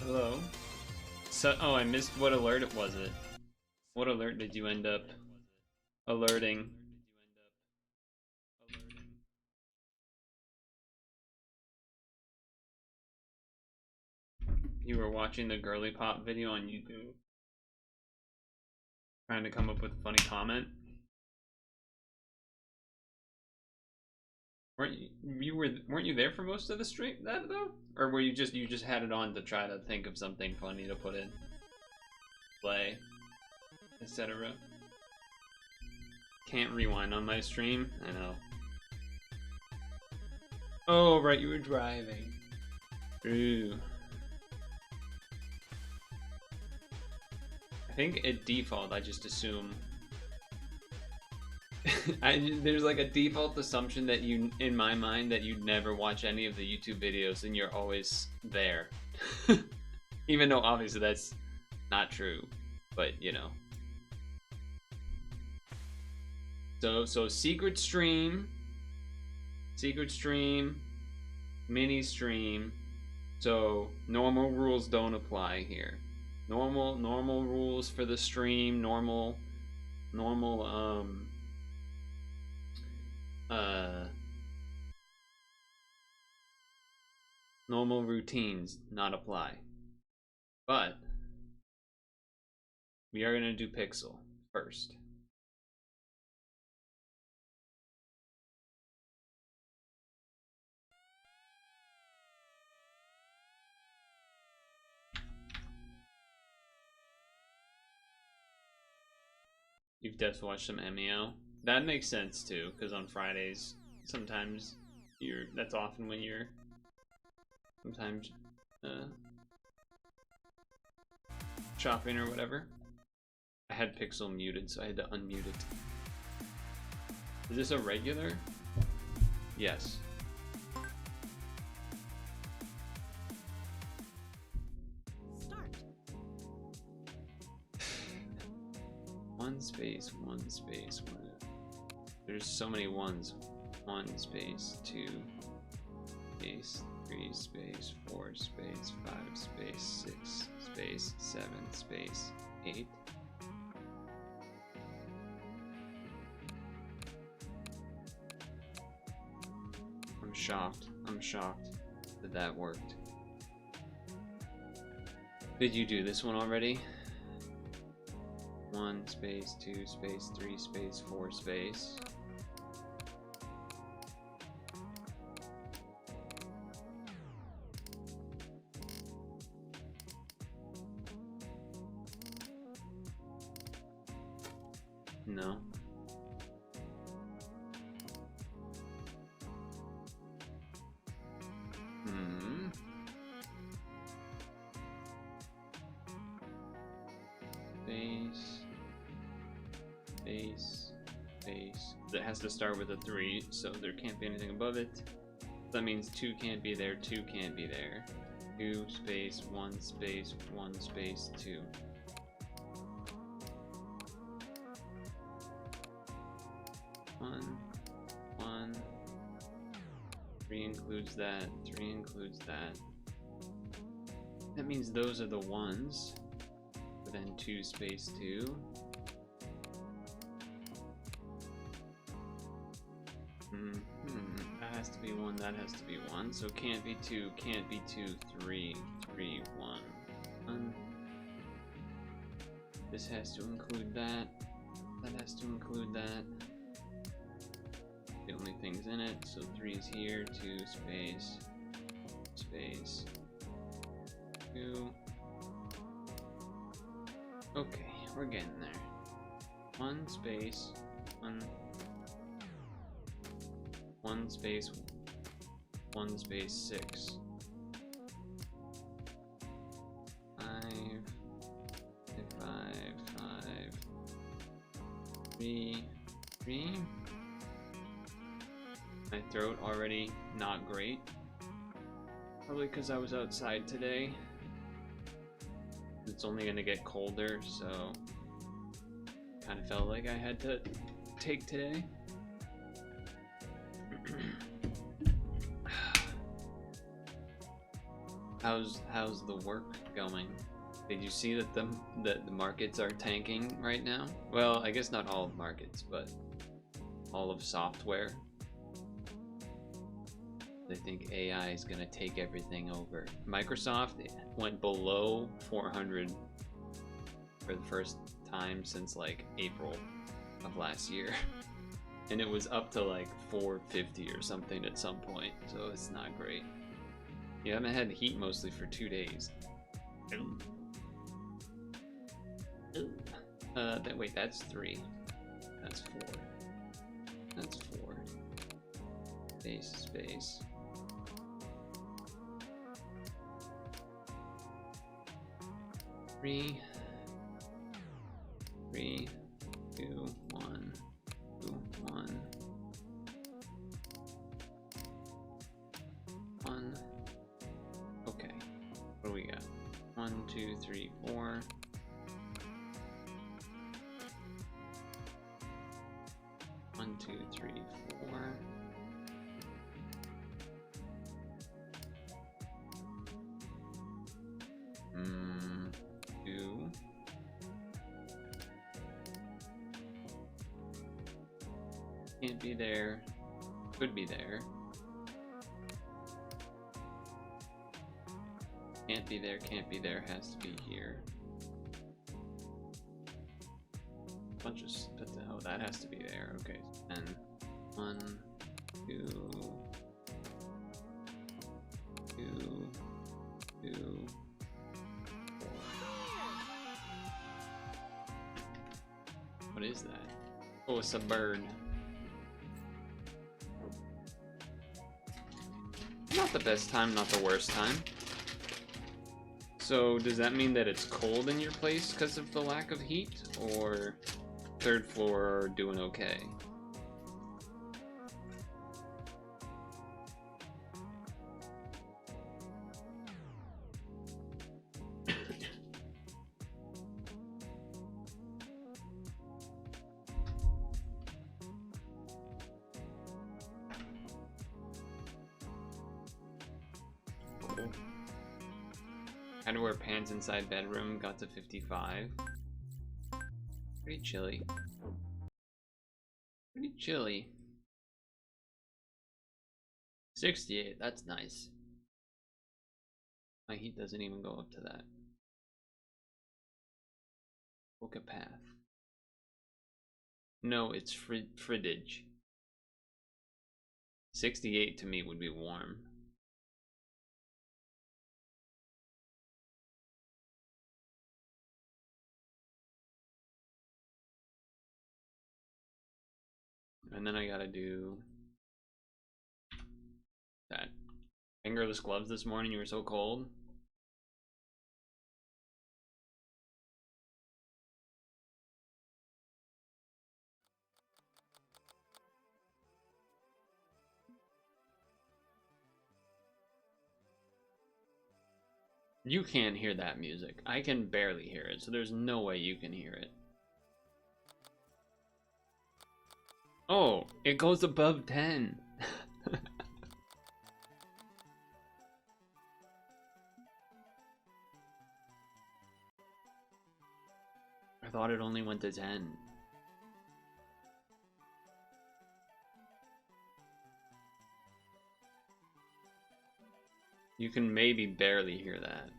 Hello. So, oh, I missed what alert it was it. What alert did you end up alerting? You were watching the girly pop video on YouTube, trying to come up with a funny comment. Weren't you there for most of the stream that though, or were you just had it on to try to think of something funny to put in, play, etc. Can't rewind on my stream. I know. Oh right, you were driving. Ooh. I think at default I just assume there's like a default assumption that you, in my mind, that you'd never watch any of the YouTube videos and you're always there. Even though obviously that's not true, but you know. So secret stream, mini stream. So normal rules don't apply here. Normal rules for the stream, normal normal routines not apply. But we are gonna do Pixel first. You've just watched some MEO. That makes sense too, because on Fridays sometimes that's often when you're sometimes shopping or whatever. I had Pixel muted, so I had to unmute it. Is this a regular? Yes. Start. One space, one space, one. There's so many ones. 1 space, 2 space, 3 space, 4 space, 5 space, 6 space, 7 space, 8. I'm shocked that that worked. Did you do this one already? 1 space, 2 space, 3 space, 4 space. No. Space. That has to start with a 3, so there can't be anything above it. That means 2 can't be there, 2 can't be there. 2 space, 1 space, 1 space, 2. One. 3 includes that, 3 includes that. That means those are the ones. But then 2 space 2. That has to be 1, that has to be 1. So can't be 2, can't be 2, 3, 3, 1. This has to include that. That has to include that. The only things in it, so 3 is here, 2 space, space, 2. Okay, we're getting there. 1 space, 1 space, 1 space, 6. 5, 3. My throat already not great. Probably because I was outside today. It's only gonna get colder, so kind of felt like I had to take today. How's the work going? Did you see that the markets are tanking right now? Well, I guess not all of markets, but all of software. They think AI is gonna take everything over. Microsoft went below 400 for the first time since like April of last year. And it was up to like 450 or something at some point, so it's not great. You haven't had heat mostly for 2 days. Wait, that's 3. That's 4. That's 4. Space, space. Three, 2, 1, 2, 1. 1. Okay. What do we got? 1, 2, 3, 4. 1, 2, 3, 4. Can't be there. Could be there. Can't be there, can't be there, has to be here. Bunch of what the hell, that has to be there. Okay. And 1, 2, 2, 4. What is that? Oh, it's a bird. Not the best time, not the worst time. So, does that mean that it's cold in your place because of the lack of heat? Or third floor are doing okay? Had to wear pants inside bedroom, got to 55. Pretty chilly. Pretty chilly. 68, that's nice. My heat doesn't even go up to that. PokePath. No, it's fridge. 68 to me would be warm. And then I gotta do that. Fingerless gloves this morning, you were so cold. You can't hear that music. I can barely hear it, so there's no way you can hear it. Oh, it goes above 10. I thought it only went to 10. You can maybe barely hear that.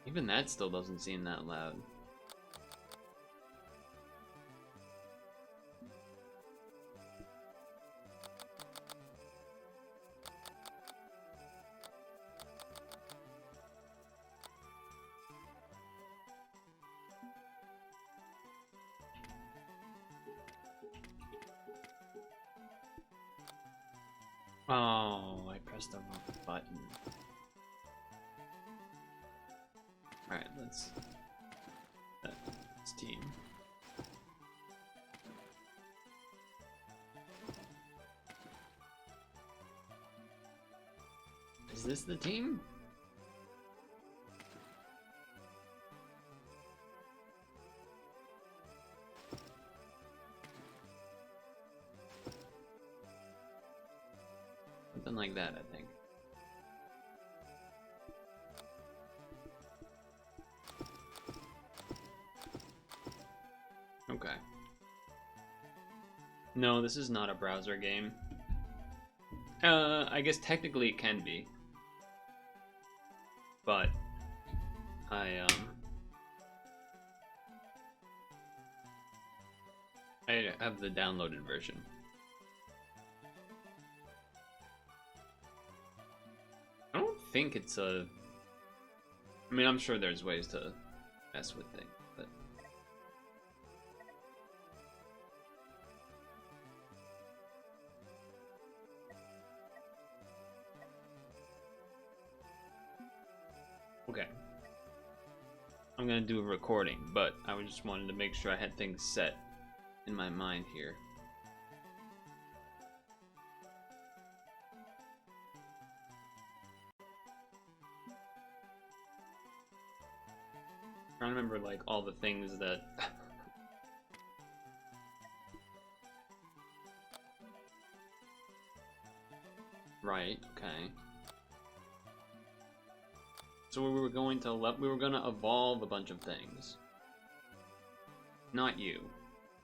Even that still doesn't seem that loud. Oh, I pressed the wrong button. Alright, let's team. Is this the team? Something like that, I think. Okay. No, this is not a browser game. I guess technically it can be. But I have the downloaded version. I don't think it's a... I mean, I'm sure there's ways to mess with things, but... Okay. I'm gonna do a recording, but I just wanted to make sure I had things set in my mind here. I'm trying to remember like all the things that right, okay. So we were going to evolve a bunch of things. Not you.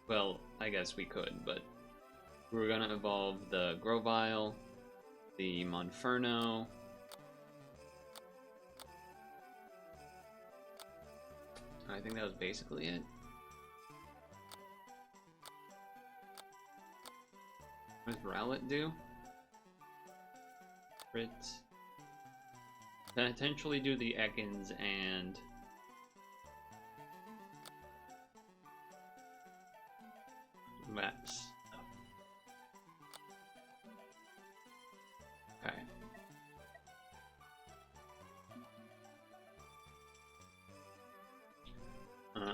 Well, I guess we could, but we were gonna evolve the Grovyle, the Monferno. I think that was basically it. What does Rowlet do? Crit. potentially do the Ekans and maps. Okay.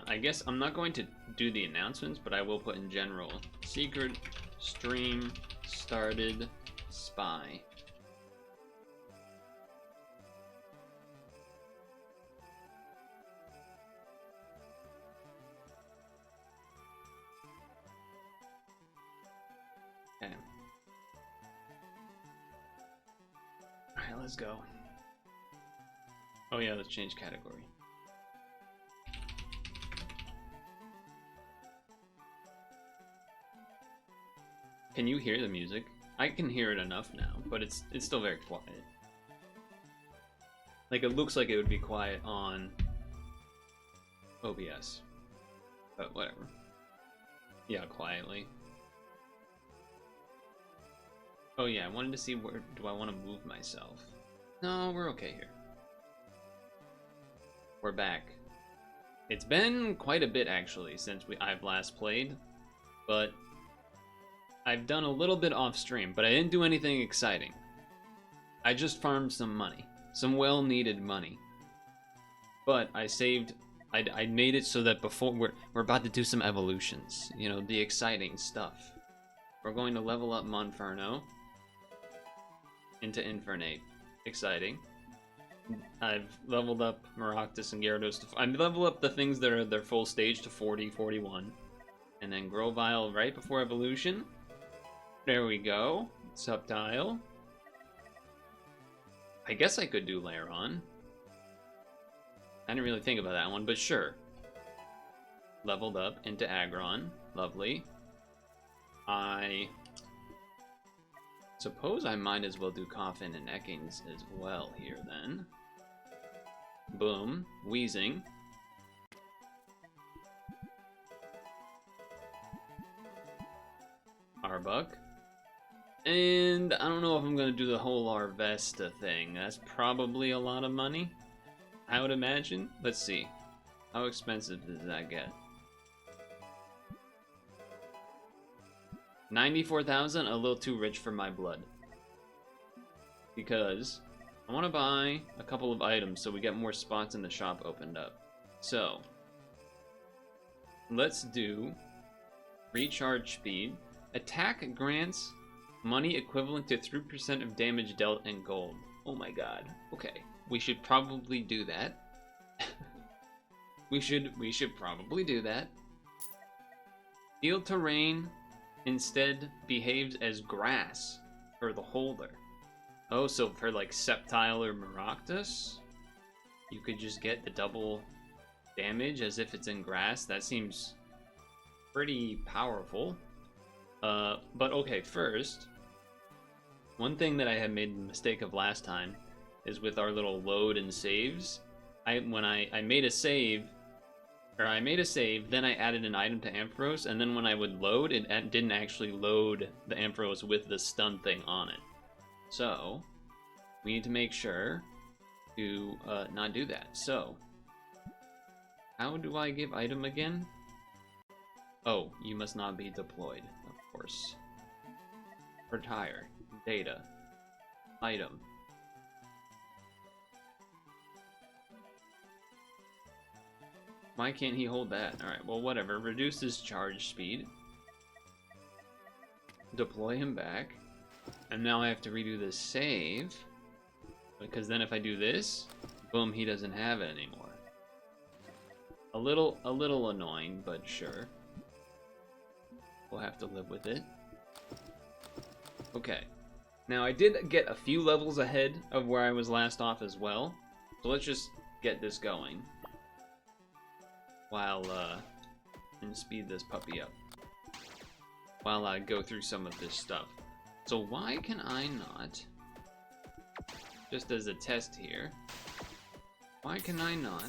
I guess I'm not going to do the announcements, but I will put in general. Secret stream started spy. Okay. Alright, let's go. Oh yeah, let's change category. Can you hear the music? I can hear it enough now, but it's still very quiet. Like, it looks like it would be quiet on OBS. But whatever. Yeah, quietly. Oh yeah, I wanted to see where do I want to move myself. No, we're okay here. We're back. It's been quite a bit actually since I've last played, but I've done a little bit off stream, but I didn't do anything exciting. I just farmed some money, some well-needed money. But I saved, I made it so that before we're about to do some evolutions, you know, the exciting stuff. We're going to level up Monferno into Infernate. Exciting. I've leveled up Maractus and Gyarados to... I've leveled up the things that are their full stage to 40, 41. And then Grovyle right before evolution. There we go. Subtile. I guess I could do Lairon. I didn't really think about that one, but sure. Leveled up into Aggron. Lovely. I suppose I might as well do Coffin and Ekans as well here then. Boom. Wheezing. Arbok. And I don't know if I'm going to do the whole Arvesta thing. That's probably a lot of money, I would imagine. Let's see. How expensive does that get? 94,000, a little too rich for my blood. Because I want to buy a couple of items so we get more spots in the shop opened up. So, let's do recharge speed. Attack grants money equivalent to 3% of damage dealt in gold. Oh my god. Okay. We should probably do that. we should probably do that. Field terrain instead behaves as grass for the holder. Oh, so for like Sceptile or Maractus, you could just get the double damage as if it's in grass. That seems pretty powerful. But okay, first, one thing that I had made the mistake of last time is with our little load and saves. When I made a save, then I added an item to Ampharos, and then when I would load, it didn't actually load the Ampharos with the stun thing on it. So, we need to make sure to not do that. So, how do I give item again? Oh, you must not be deployed, of course. Retire. Data. Item. Why can't he hold that? Alright, well whatever. Reduce his charge speed. Deploy him back. And now I have to redo this save. Because then if I do this, boom, he doesn't have it anymore. A little annoying, but sure. We'll have to live with it. Okay. Now I did get a few levels ahead of where I was last off as well. So let's just get this going. While, and speed this puppy up. While I go through some of this stuff. So why can I not, just as a test here, why can I not,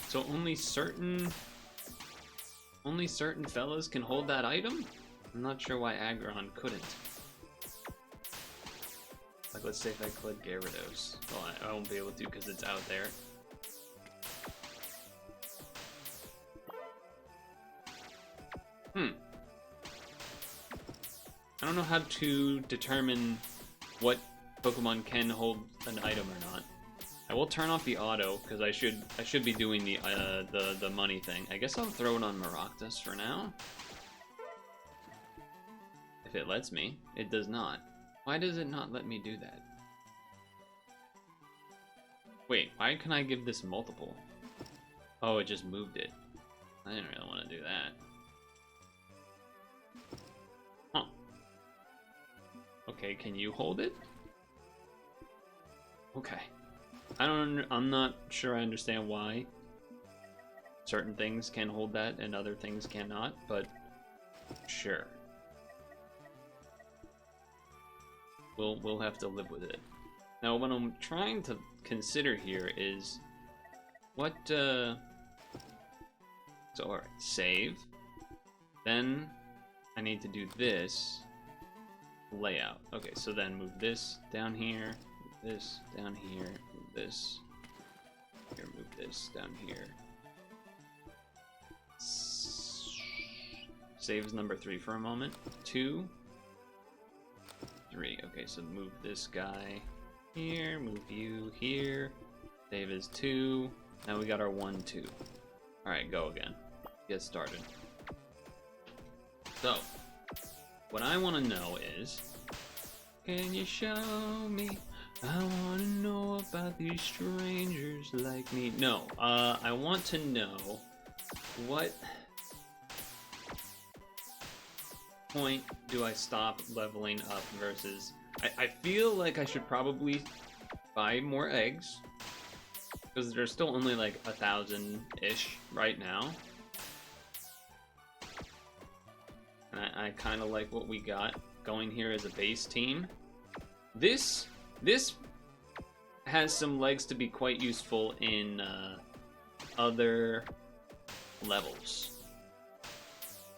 so only certain fellas can hold that item? I'm not sure why Aggron couldn't. Like, let's say if I click Gyarados. Well, I won't be able to because it's out there. I don't know how to determine what Pokemon can hold an item or not. I will turn off the auto because I should be doing the money thing. I guess I'll throw it on Maractus for now. If it lets me. It does not. Why does it not let me do that? Wait, why can I give this multiple? Oh, it just moved it. I didn't really want to do that. Huh. Okay, can you hold it? Okay. I'm not sure I understand why certain things can hold that and other things cannot, but sure. We'll have to live with it. Now, what I'm trying to consider here is what. So, all right, save. Then I need to do this layout. Okay, so then move this down here, move this down here, move this here, move this down here. Save as number 3 for a moment. 2, 3. Okay, so move this guy here, move you here. Save as 2. Now we got our 1, 2. Alright, go again. Get started. So, what I want to know is, can you show me? I want to know about these strangers like me. No, I want to know what point do I stop leveling up versus... I feel like I should probably buy more eggs, because there's still only like 1,000-ish right now. And I kind of like what we got going here as a base team. This has some legs to be quite useful in other levels.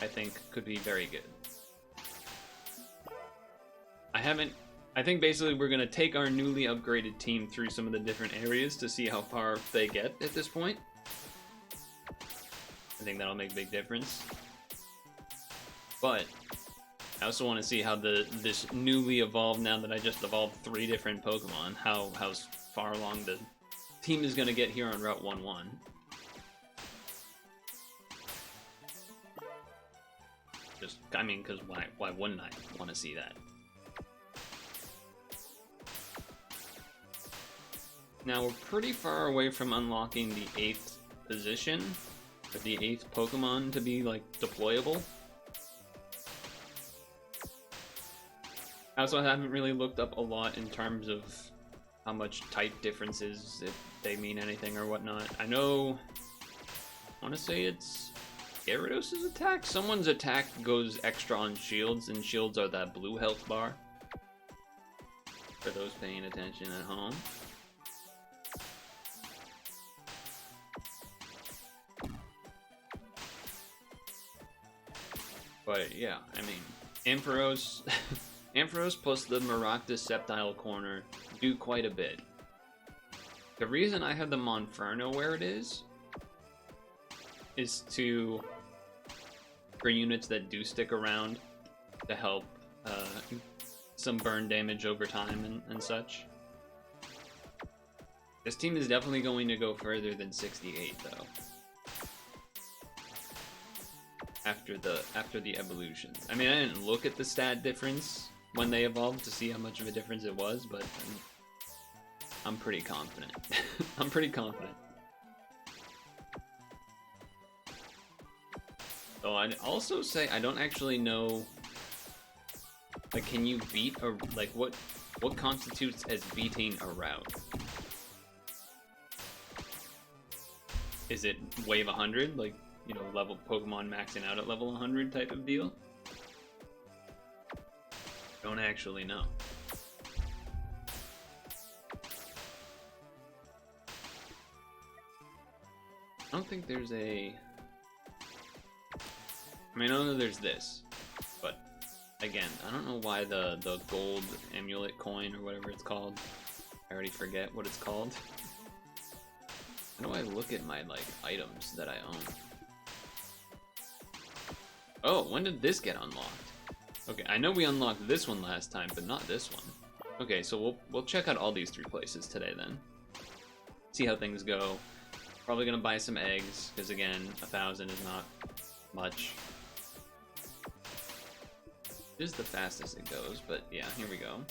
I think could be very good. I think basically we're going to take our newly upgraded team through some of the different areas to see how far they get at this point. I think that'll make a big difference. But I also want to see how this newly evolved, now that I just evolved 3 different Pokemon, how far along the team is going to get here on Route 1-1. Just, I mean, because why wouldn't I want to see that? Now we're pretty far away from unlocking the 8th position, or the 8th Pokemon to be like deployable. I also haven't really looked up a lot in terms of how much type differences, if they mean anything or whatnot. I know, I want to say it's Gyarados' attack. Someone's attack goes extra on shields, and shields are that blue health bar. For those paying attention at home. But yeah, I mean, Ampharos, Ampharos plus the Maractus Sceptile Corner do quite a bit. The reason I have the Monferno where it is to, for units that do stick around, to help some burn damage over time and such. This team is definitely going to go further than 68 though. After the evolutions. I mean, I didn't look at the stat difference when they evolved to see how much of a difference it was, but I'm pretty confident. I'm pretty confident. So I'd also say I don't actually know, like, can you beat a, like, what constitutes as beating a route? Is it wave 100, like, you know, level Pokemon maxing out at level 100 type of deal? Don't actually know. I don't think there's a... I mean, I know there's this, but I again, I don't know why the gold amulet coin or whatever it's called. I already forget what it's called. How do I look at my like items that I own? Oh, when did this get unlocked? Okay, I know we unlocked this one last time, but not this one. Okay, so we'll check out all these 3 places today then. See how things go. Probably gonna buy some eggs, because again, 1,000 is not much. This is the fastest it goes, but yeah, here we go.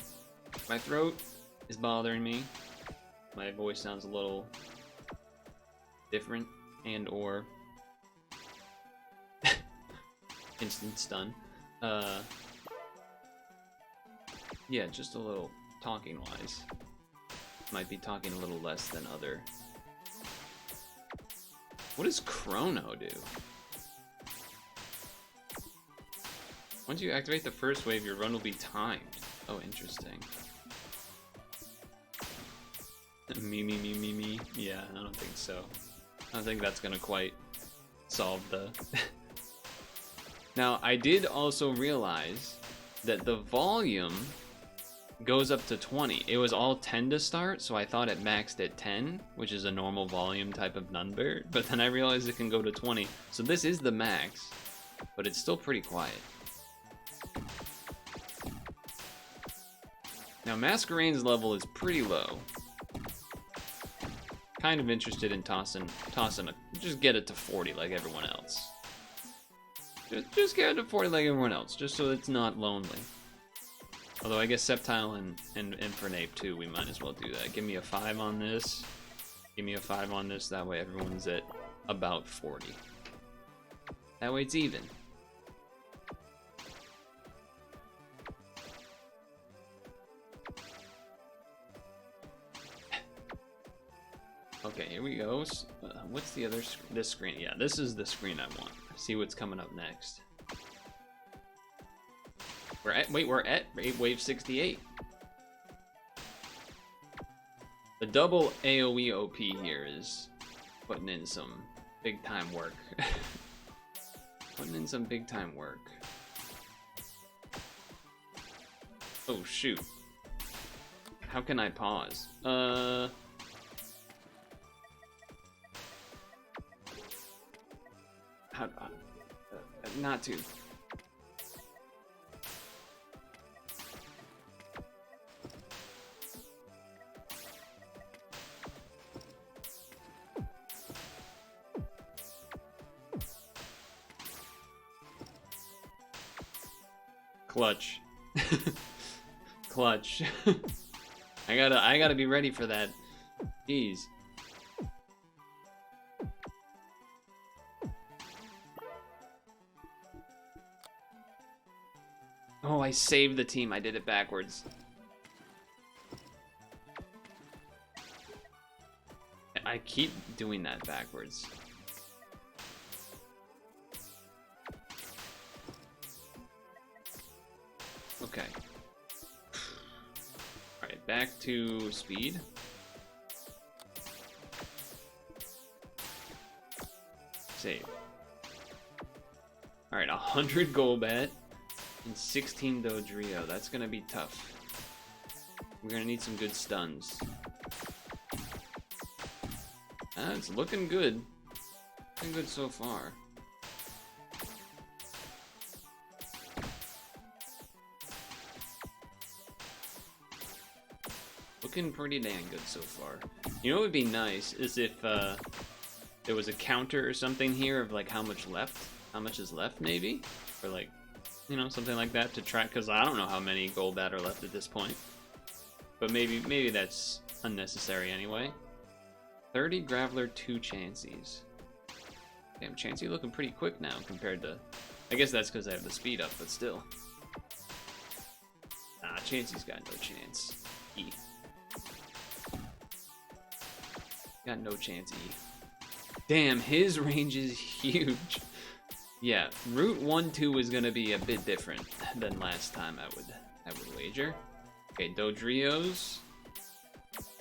My throat is bothering me. My voice sounds a little different and or instant stun. Yeah, just a little talking wise. Might be talking a little less than other. What does Chrono do? Once you activate the first wave, your run will be timed. Oh, interesting. Me. Yeah, I don't think so. I don't think that's gonna quite solve the... Now, I did also realize that the volume goes up to 20. It was all 10 to start, so I thought it maxed at 10, which is a normal volume type of number, but then I realized it can go to 20. So this is the max, but it's still pretty quiet. Now, Masquerade's level is pretty low. Kind of interested in tossing just get it to 40 like everyone else. Just get it to 40 like everyone else, just so it's not lonely. Although I guess Sceptile and Infernape too, we might as well do that. Give me a 5 on this. Give me a 5 on this, that way everyone's at about 40. That way it's even. Okay, here we go. What's the other this screen? Yeah, this is the screen I want. See what's coming up next. We're at wave 68. The double AoE OP here is putting in some big time work. Putting in some big time work. Oh shoot. How can I pause? Not to. Clutch. Clutch. I gotta be ready for that. Jeez. Oh, I saved the team. I did it backwards. I keep doing that backwards. Okay. Alright, back to speed. Save. Alright, 100 Golbat and 16 Dodrio. That's gonna be tough. We're gonna need some good stuns. It's looking good. Looking good so far. Looking pretty dang good so far. You know what would be nice is if there was a counter or something here of like how much is left maybe? Or like, you know, something like that to track, because I don't know how many Golbat are left at this point. But maybe that's unnecessary anyway. 30 Graveler, 2 Chanseys. Damn, Chansey looking pretty quick now compared to... I guess that's because I have the speed up, but still. Nah, Chansey's got no chance. Got no chance. Damn, his range is huge. Yeah, Route 1-2 is gonna be a bit different than last time, I would wager. Okay, Dodrios.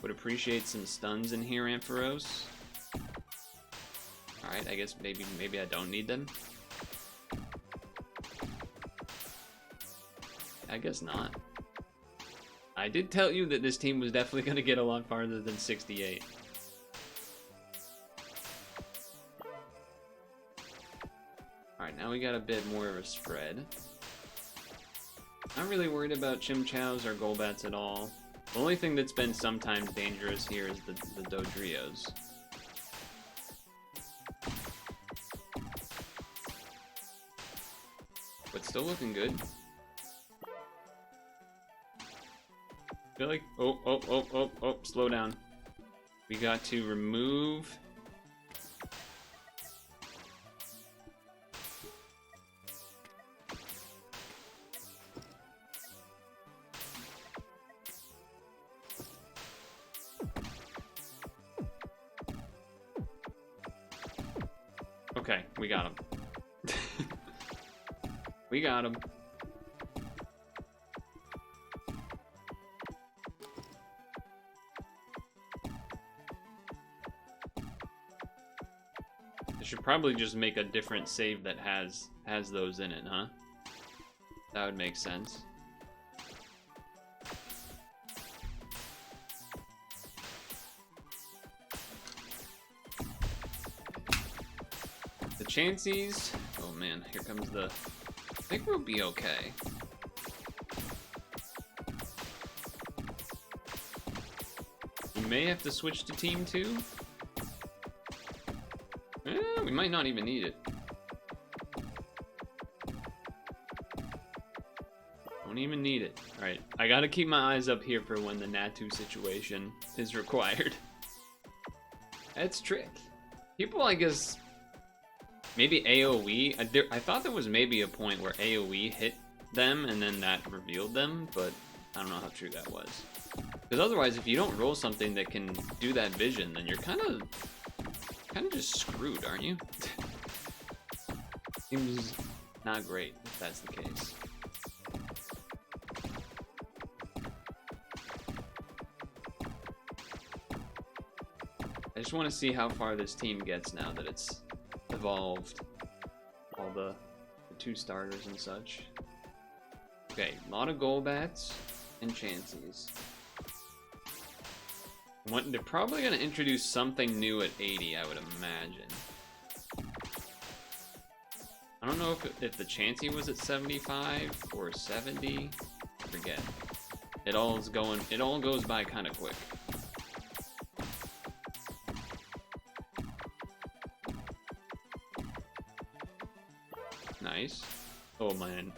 Would appreciate some stuns in here, Ampharos. Alright, I guess maybe I don't need them. I guess not. I did tell you that this team was definitely going to get a lot farther than 68. Alright, now we got a bit more of a spread. Not really worried about Chimchows or Golbats at all. The only thing that's been sometimes dangerous here is the Dodrios. But still looking good. Feel like, oh, slow down. We got to remove. Okay, we got him. We got him. I should probably just make a different save that has those in it, huh? That would make sense. The Chanseys. Oh man, here comes the. I think we'll be okay. We may have to switch to team 2. We might not even need it. Don't even need it. Alright, I gotta keep my eyes up here for when the Natu situation is required. That's trick. People, I guess, maybe AoE. I thought there was maybe a point where AoE hit them and then that revealed them, but I don't know how true that was. Because otherwise, if you don't roll something that can do that vision, then you're kind of just screwed, aren't you? Seems not great if that's the case. I just want to see how far this team gets now that it's evolved all the 2 starters and such. Okay, a lot of Golbats and Chanseys. They're probably going to introduce something new at 80, I would imagine. I don't know if the Chansey was at 75 or 70. I forget. It all goes by kind of quick. Nice. Oh man.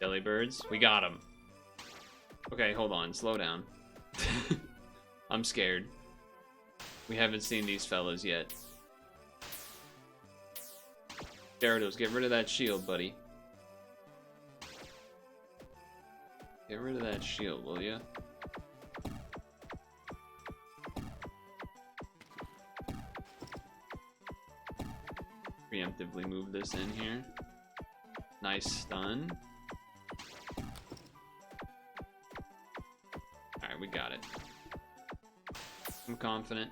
Jellybirds. We got them. Okay, hold on. Slow down. I'm scared. We haven't seen these fellas yet. Gyarados, get rid of that shield, buddy. Get rid of that shield, will ya? Preemptively move this in here. Nice stun. Alright, we got it. I'm confident.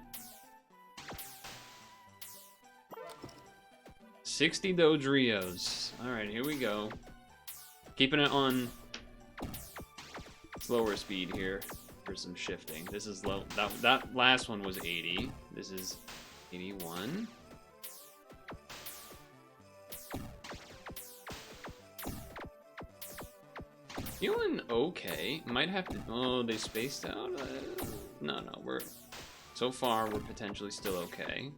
60 Dodrios. Alright, here we go. Keeping it on slower speed here for some shifting. This is low. That last one was 80. This is 81. Feeling okay. Might have to. Oh, they spaced out. No, we're. So far, we're potentially still okay.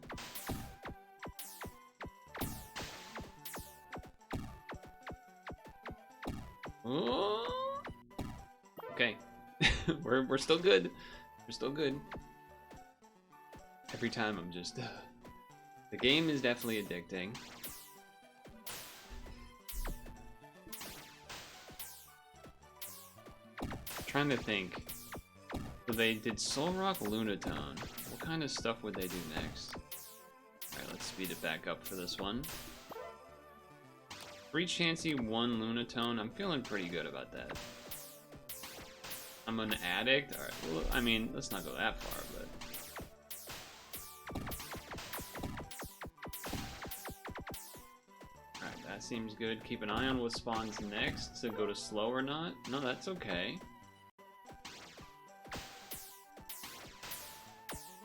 Oh. Okay. we're still good. We're still good. Every time I'm just. The game is definitely addicting. Trying to think. So they did Solrock Lunatone. What kind of stuff would they do next? Alright, let's speed it back up for this one. 3 Chansey, 1 Lunatone. I'm feeling pretty good about that. I'm an addict. Alright, well, I mean, let's not go that far, but. Alright, that's seems good. Keep an eye on what spawns next to go to slow or not. No, that's okay.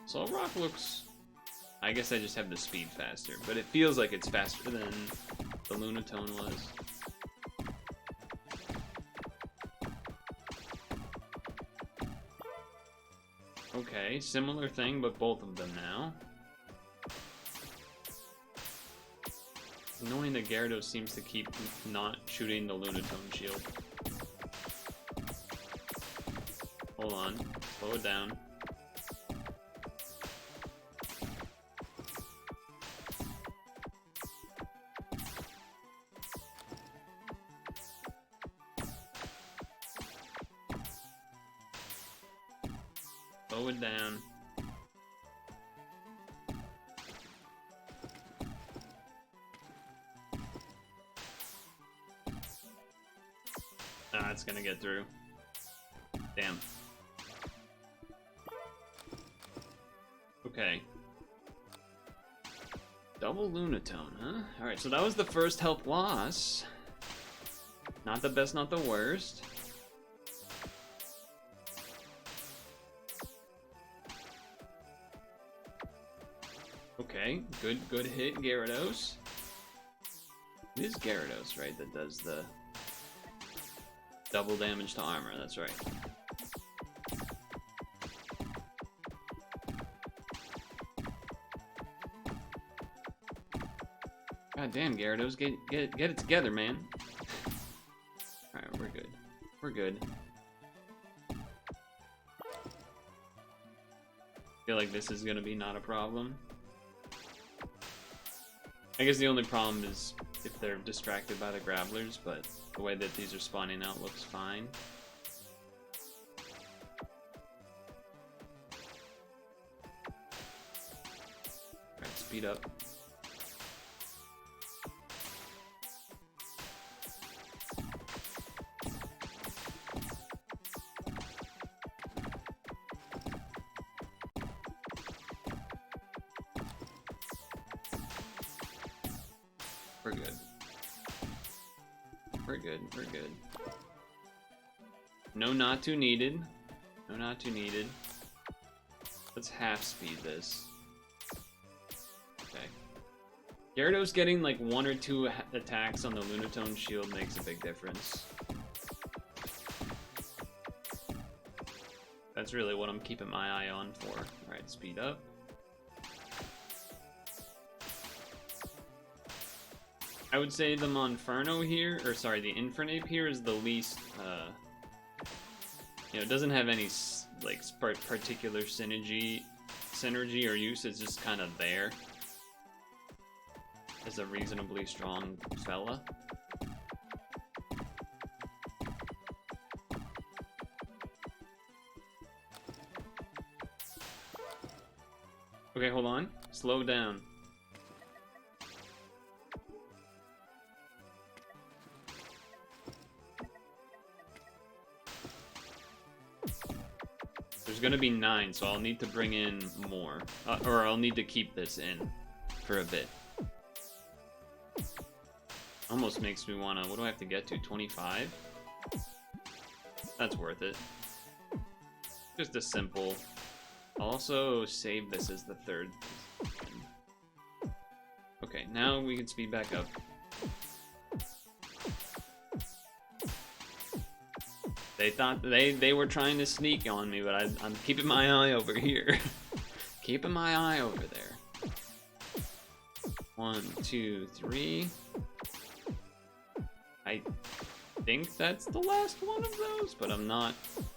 Soul Rock looks... I guess I just have the speed faster, but it feels like it's faster than the Lunatone was. Okay, similar thing, but both of them now. Annoying that Gyarados seems to keep not shooting the Lunatone shield. Hold on, slow it down. Slow it down. Ah, it's gonna get through. Damn. Okay. Double Lunatone, huh? Alright, so that was the first health loss. Not the best, not the worst. Okay, good hit, Gyarados. It is Gyarados, right, that does the double damage to armor, that's right. God damn, Gyarados, get it together, man. Alright, we're good. We're good. Feel like this is gonna be not a problem. I guess the only problem is if they're distracted by the Grabblers, but the way that these are spawning out looks fine. Alright, speed up. We're good. We're good, we're good. No not too needed. No not too needed. Let's half speed this. Okay. Gyarados getting like 1 or 2 attacks on the Lunatone shield makes a big difference. That's really what I'm keeping my eye on for. Alright, speed up. I would say the Monferno here, or sorry, the Infernape here is the least, you know, it doesn't have any, like, particular synergy or use, it's just kind of there. As a reasonably strong fella. Okay, hold on. Slow down. There's gonna be 9, so I'll need to bring in more. Or I'll need to keep this in for a bit. Almost makes me wanna... What do I have to get to? 25? That's worth it. Just a simple... I'll also save this as the 3rd. Okay, now we can speed back up. They thought they were trying to sneak on me, but I'm keeping my eye over here. Keeping my eye over there. 1, 2, 3. I think that's the last one of those, but I'm not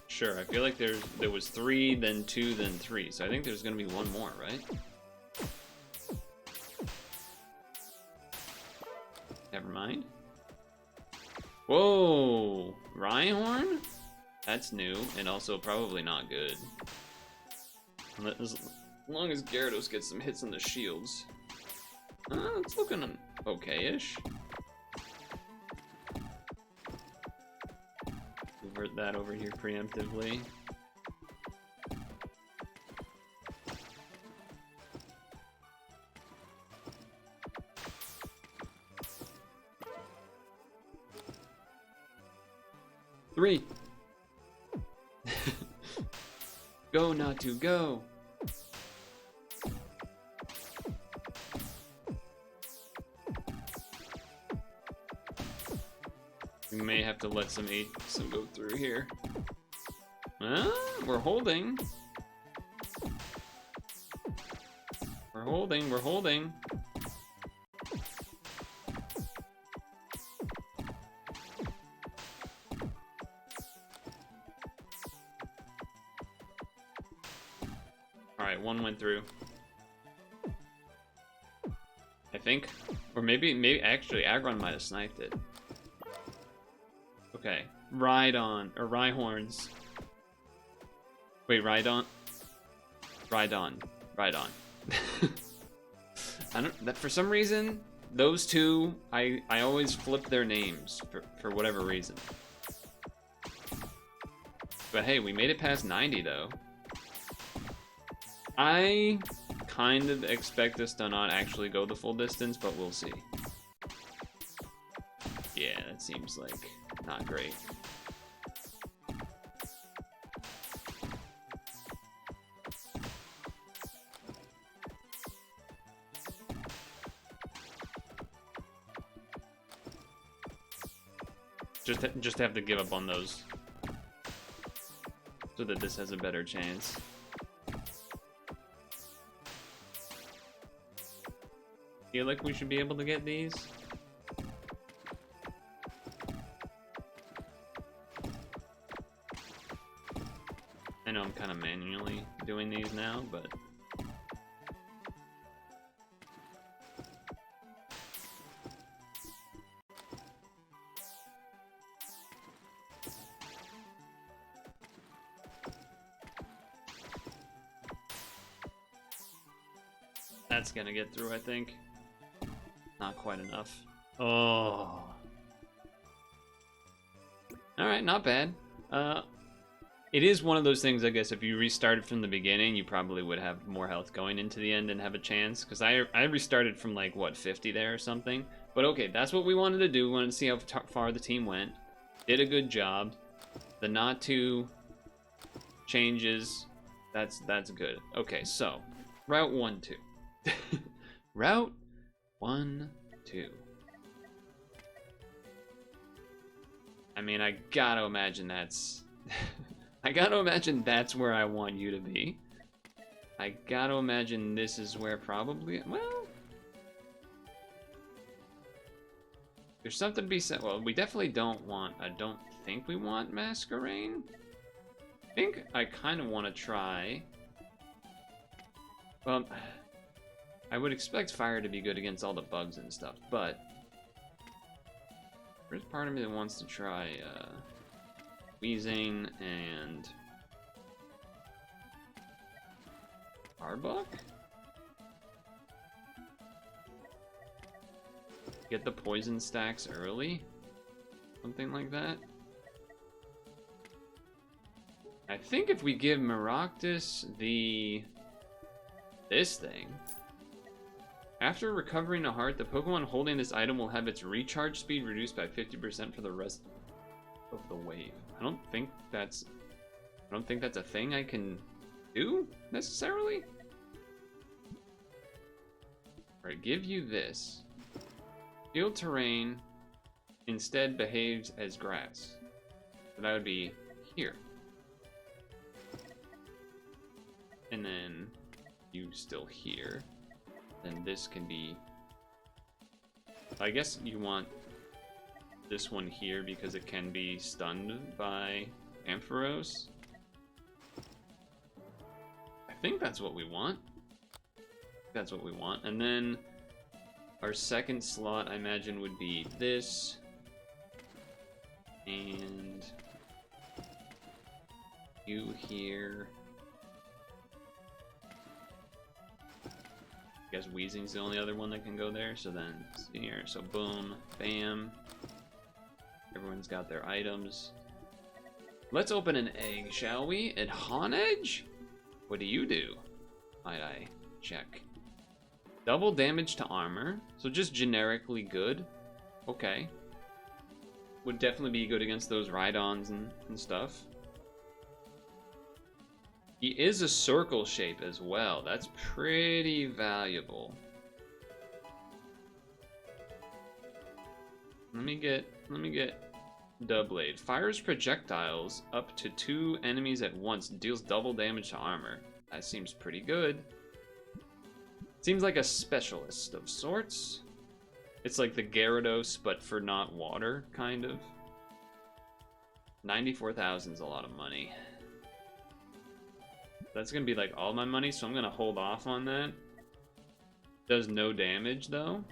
sure. I feel like there was 3, then 2, then 3. So I think there's gonna be one more, right? Never mind. Whoa! Rhyhorn? That's new, and also probably not good. As long as Gyarados gets some hits on the shields. It's looking okay-ish. Convert that over here preemptively. 3. Go, Natu, go. We may have to let some go through here. We're holding. We're holding, we're holding. Alright, one went through. I think. Or maybe actually Agron might have sniped it. Okay. Rhydon, or Rhyhorns. Wait, Rhydon? Rhydon. Rhydon. I don't, that for some reason, those two, I always flip their names for whatever reason. But hey, we made it past 90 though. I kind of expect this to not actually go the full distance, but we'll see. Yeah, that seems like not great. Just have to give up on those so that this has a better chance. Feel like we should be able to get these. I know I'm kind of manually doing these now, but that's gonna get through, I think. Not quite enough. Oh. Alright, not bad. It is one of those things, I guess, if you restarted from the beginning, you probably would have more health going into the end and have a chance. Because I restarted from, like, what, 50 there or something? But okay, that's what we wanted to do. We wanted to see how far the team went. Did a good job. The not to changes, that's good. Okay, so, Route 1, 2. Route 1, 2. I mean, I gotta imagine that's... I gotta imagine that's where I want you to be. I gotta imagine this is where probably... Well... There's something to be said. Well, we definitely don't want... I don't think we want Masquerain. I think I kind of want to try... Well... I would expect fire to be good against all the bugs and stuff, but there's part of me that wants to try Wheezing and Arbok? Get the poison stacks early? Something like that? I think if we give Maractus this thing, after recovering a heart, the Pokemon holding this item will have its recharge speed reduced by 50% for the rest of the wave. I don't think that's a thing I can do necessarily. Alright, give you this. Field terrain instead behaves as grass. So that would be here. And then you still here. Then this can be... I guess you want this one here because it can be stunned by Ampharos. I think that's what we want. That's what we want. And then our second slot, I imagine, would be this. And you here. I guess Weezing's the only other one that can go there, so then here, so boom, bam. Everyone's got their items. Let's open an egg, shall we? At Honedge? What do you do? Might I check? Double damage to armor, so just generically good. Okay. would definitely be good against those Rhydons and stuff. He is a circle shape as well. That's pretty valuable. Let me get Doublade. Fires projectiles up to 2 enemies at once. Deals double damage to armor. That seems pretty good. Seems like a specialist of sorts. It's like the Gyarados, but for not water, kind of. 94,000 is a lot of money. That's gonna be like all my money, so I'm gonna hold off on that. Does no damage though.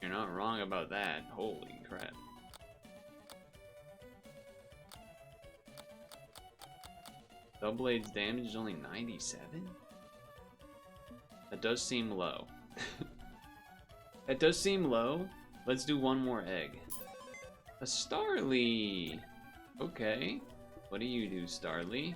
You're not wrong about that. Holy crap. Doublade's damage is only 97? That does seem low. That does seem low. Let's do one more egg. A Starly! Okay. What do you do, Starly?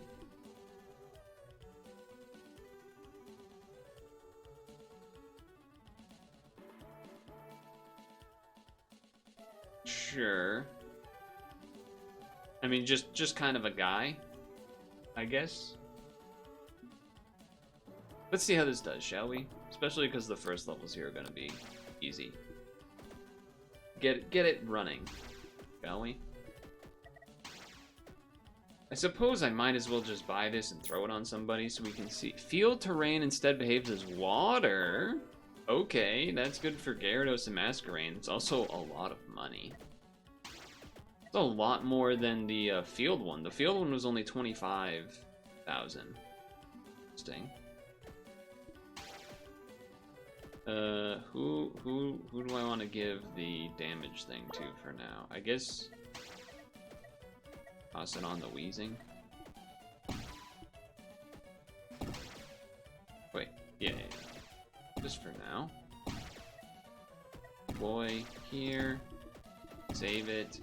Sure. I mean, just kind of a guy, I guess. Let's see how this does, shall we? Especially because the first levels here are gonna be easy. Get it running, shall we? I suppose I might as well just buy this and throw it on somebody so we can see. Field terrain instead behaves as water. Okay, that's good for Gyarados and Masquerain. It's also a lot of money. It's a lot more than the field one. The field one was only 25,000. Interesting. Who do I want to give the damage thing to for now? I guess toss it on the Weezing. Wait, yeah. Just for now. Boy, here. Save it.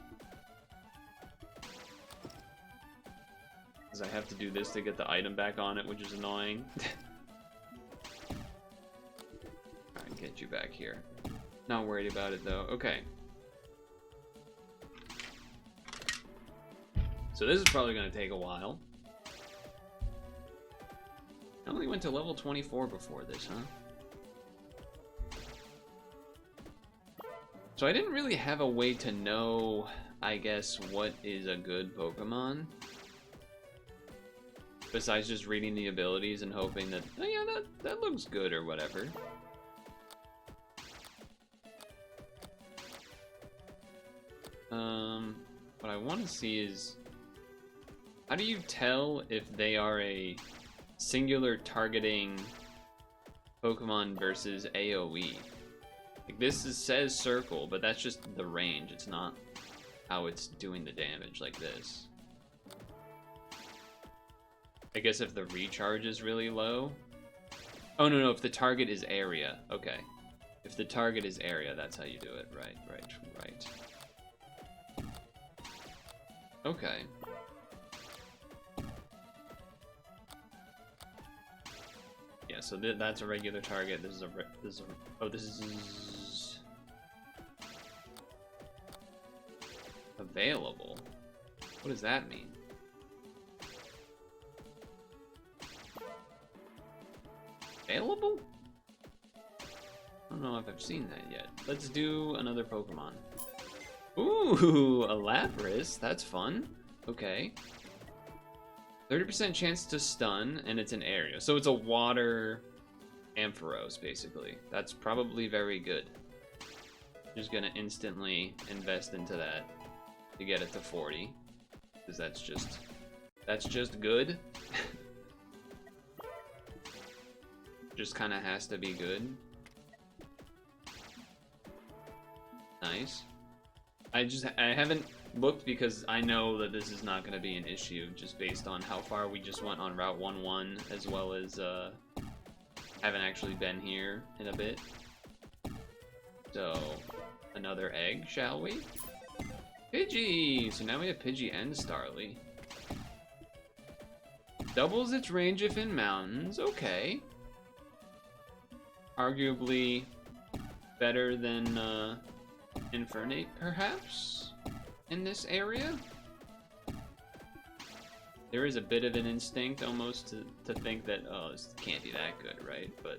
Because I have to do this to get the item back on it, which is annoying. Alright, get you back here. Not worried about it though. Okay. So this is probably going to take a while. I only went to level 24 before this, huh? So I didn't really have a way to know, I guess, what is a good Pokemon. Besides just reading the abilities and hoping that, oh yeah, that looks good or whatever. What I want to see is, how do you tell if they are a singular targeting Pokemon versus AoE? Like this says circle, but that's just the range. It's not how it's doing the damage like this. I guess if the recharge is really low. Oh no, if the target is area. Okay. If the target is area, that's how you do it. Right. Okay. Yeah, so that's a regular target. This is available. What does that mean? Available? I don't know if I've seen that yet. Let's do another Pokemon. Ooh, a Lapras. That's fun. Okay. 30% chance to stun, and it's an area. So it's a water Ampharos, basically. That's probably very good. Just gonna instantly invest into that to get it to 40. Because that's just good. Just kind of has to be good. Nice. I haven't looked because I know that this is not going to be an issue just based on how far we just went on Route 1-1, as well as haven't actually been here in a bit. So, another egg, shall we? Pidgey! So now we have Pidgey and Starly. Doubles its range if in mountains, okay. Arguably better than Infernate, perhaps, in this area. There is a bit of an instinct almost to think that, oh, this can't be that good, right? But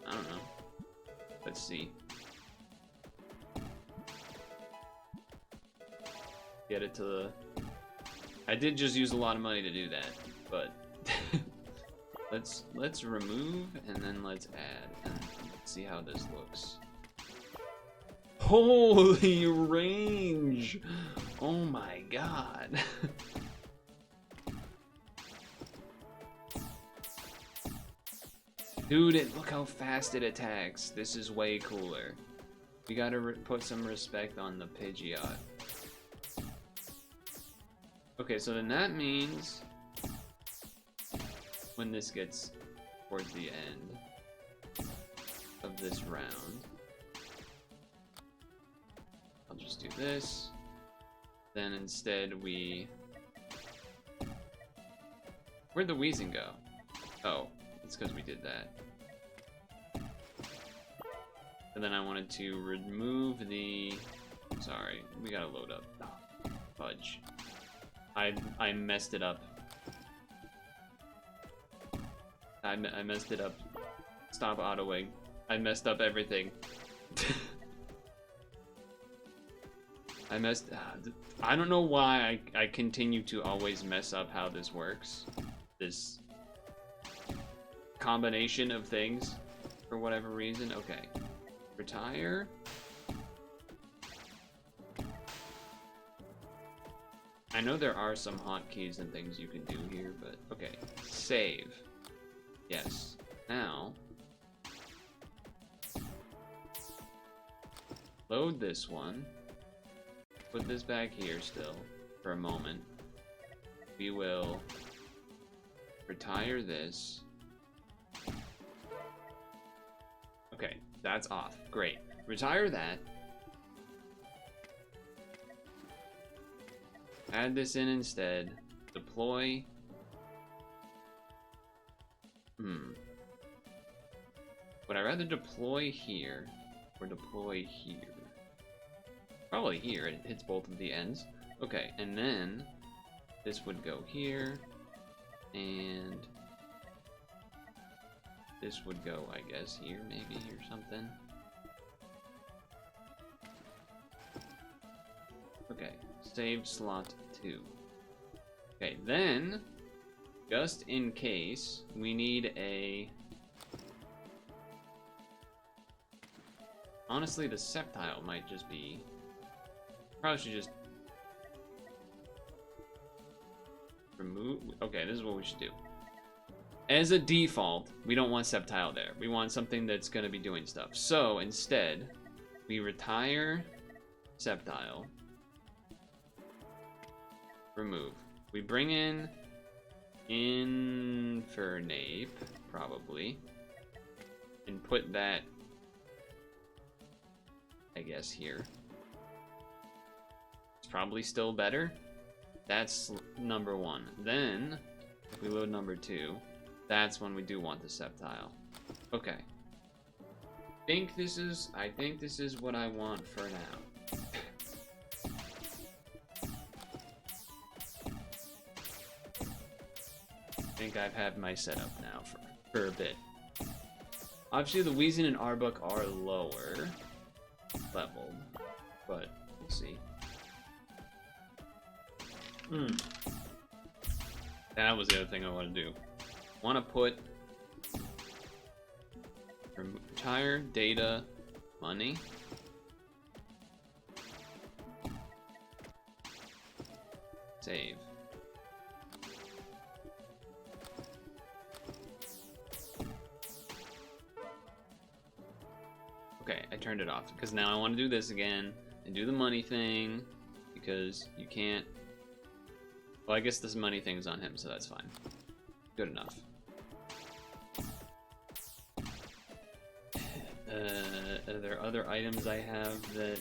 I don't know. Let's see. Get it to the... I did just use a lot of money to do that, but let's remove and then let's add and let's see how this looks. Holy range! Oh my god. Dude, look how fast it attacks. This is way cooler. We gotta put some respect on the Pidgeot. Okay, so then that means when this gets towards the end of this round, I'll just do this. Then instead where'd the wheezing go? Oh, it's because we did that. And then I wanted to remove the... Sorry, we gotta load up. Oh, fudge. I messed it up. I messed it up. Stop autoing. I messed up everything. I don't know why I continue to always mess up how this works. This combination of things for whatever reason. Okay. Retire. I know there are some hotkeys and things you can do here, but okay. Save. Yes. Now, load this one. Put this back here still for a moment. We will retire this. Okay, that's off. Great. Retire that. Add this in instead. Deploy. Would I rather deploy here or deploy here? Probably here. It hits both of the ends. Okay, and then this would go here, and this would go, I guess, here maybe or something. Okay, save slot 2. Okay, then, just in case, we need a... Honestly, the Sceptile might just be... Probably should just... remove... Okay, this is what we should do. As a default, we don't want Sceptile there. We want something that's going to be doing stuff. So, instead, we retire Sceptile. Remove. We bring in Infernape, probably, and put that, I guess, here. It's probably still better. That's number 1. Then, if we load number 2, that's when we do want the Sceptile. Okay. I think this is what I want for now. I think I've had my setup now for a bit. Obviously, the Weezing and Arbok are lower leveled, but we'll see. That was the other thing I want to do. Want to put retire data money. Save. Okay, I turned it off because now I want to do this again and do the money thing because you can't. Well, I guess this money thing's on him, so that's fine. Good enough. Are there other items I have that...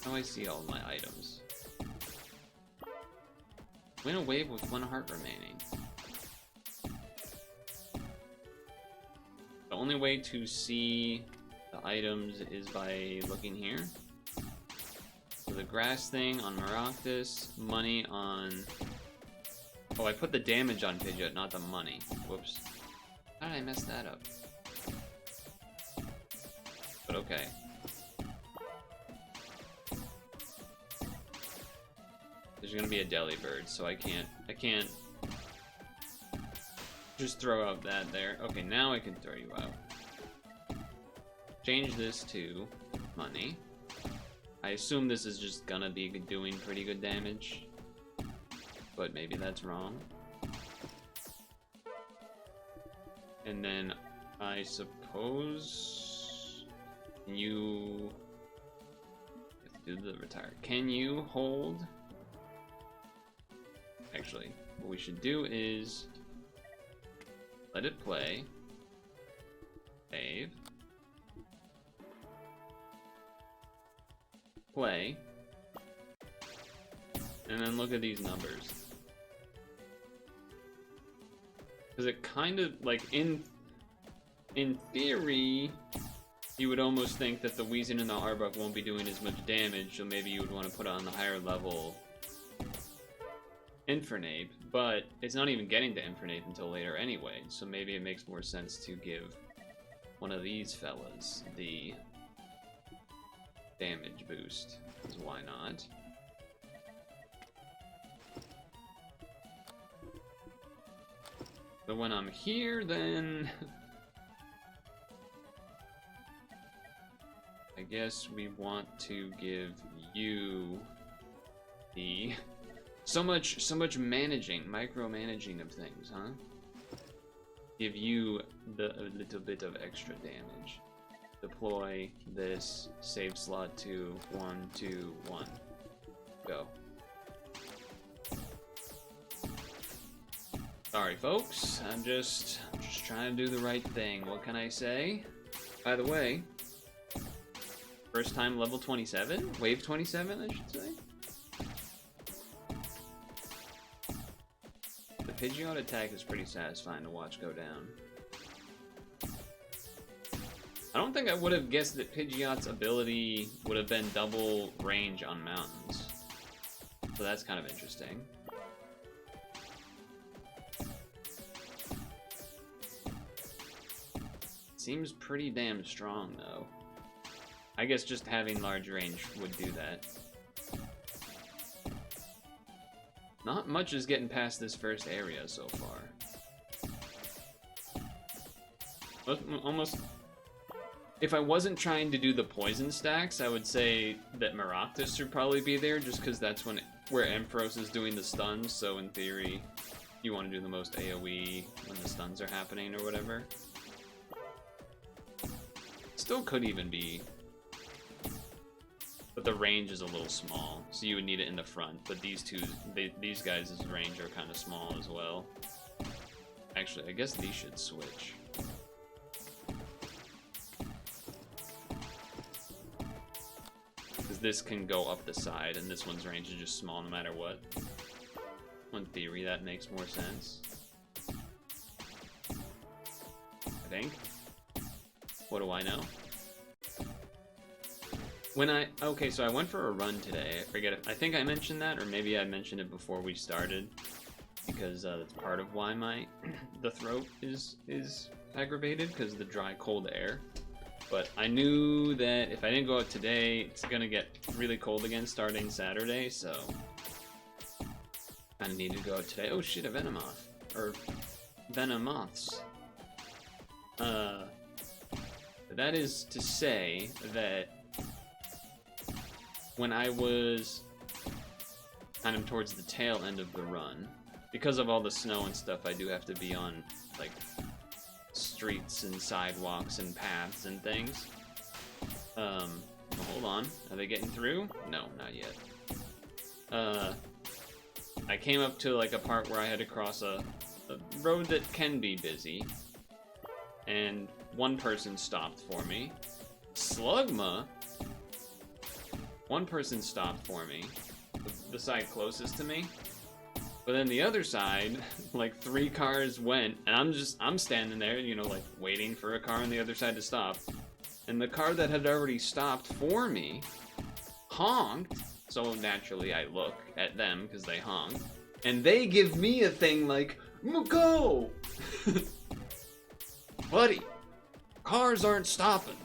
How do I see all my items? Win a wave with 1 heart remaining. The only way to see the the items is by looking here. So the grass thing on Maractus, money on... Oh, I put the damage on Pidgeot, not the money. Whoops. How did I mess that up? But okay. There's gonna be a Delibird, so I can't just throw out that there. Okay, now I can throw you out. Change this to money. I assume this is just gonna be doing pretty good damage, but maybe that's wrong. And then I suppose you have to do the retire. Can you hold? Actually, what we should do is let it play. Save. Play. And then look at these numbers. Because it kind of, like, in theory, you would almost think that the Weezing and the Arbok won't be doing as much damage, so maybe you would want to put on the higher level Infernape, but it's not even getting to Infernape until later anyway, so maybe it makes more sense to give one of these fellas the damage boost, because why not? But when I'm here, then I guess we want to give you the so much micromanaging of things, huh? Give you a little bit of extra damage. Deploy this, save slot to 1, 2, 1. Go. Sorry, folks. I'm just trying to do the right thing. What can I say? By the way, first time level 27? Wave 27, I should say. The Pidgeot attack is pretty satisfying to watch go down. I don't think I would have guessed that Pidgeot's ability would have been double range on mountains. So that's kind of interesting. Seems pretty damn strong, though. I guess just having large range would do that. Not much is getting past this first area so far. Almost... If I wasn't trying to do the poison stacks, I would say that Maractus should probably be there, just because that's where Ampharos is doing the stuns, so in theory, you want to do the most AoE when the stuns are happening or whatever. Still could even be, but the range is a little small, so you would need it in the front, but these guys' range are kind of small as well. Actually, I guess these should switch. Because this can go up the side, and this one's range is just small no matter what. In theory, that makes more sense. I think. What do I know? Okay, so I went for a run today. I forget I think I mentioned that, or maybe I mentioned it before we started, because that's part of why the throat is aggravated, because the dry, cold air. But I knew that if I didn't go out today, it's gonna get really cold again starting Saturday, so I needed to go out today. Oh shit, a Venomoth. Or Venomoths. That is to say that when I was kind of towards the tail end of the run, because of all the snow and stuff, I do have to be on, like, streets and sidewalks and paths and things. Well, hold on. Are they getting through? No, not yet. I came up to, like, a part where I had to cross a road that can be busy, and one person stopped for me. Slugma? One person stopped for me, the side closest to me. But then the other side, like 3 cars went, and I'm standing there, you know, like waiting for a car on the other side to stop. and the car that had already stopped for me honked, so naturally I look at them because they honked, and they give me a thing like, go! Buddy, cars aren't stopping.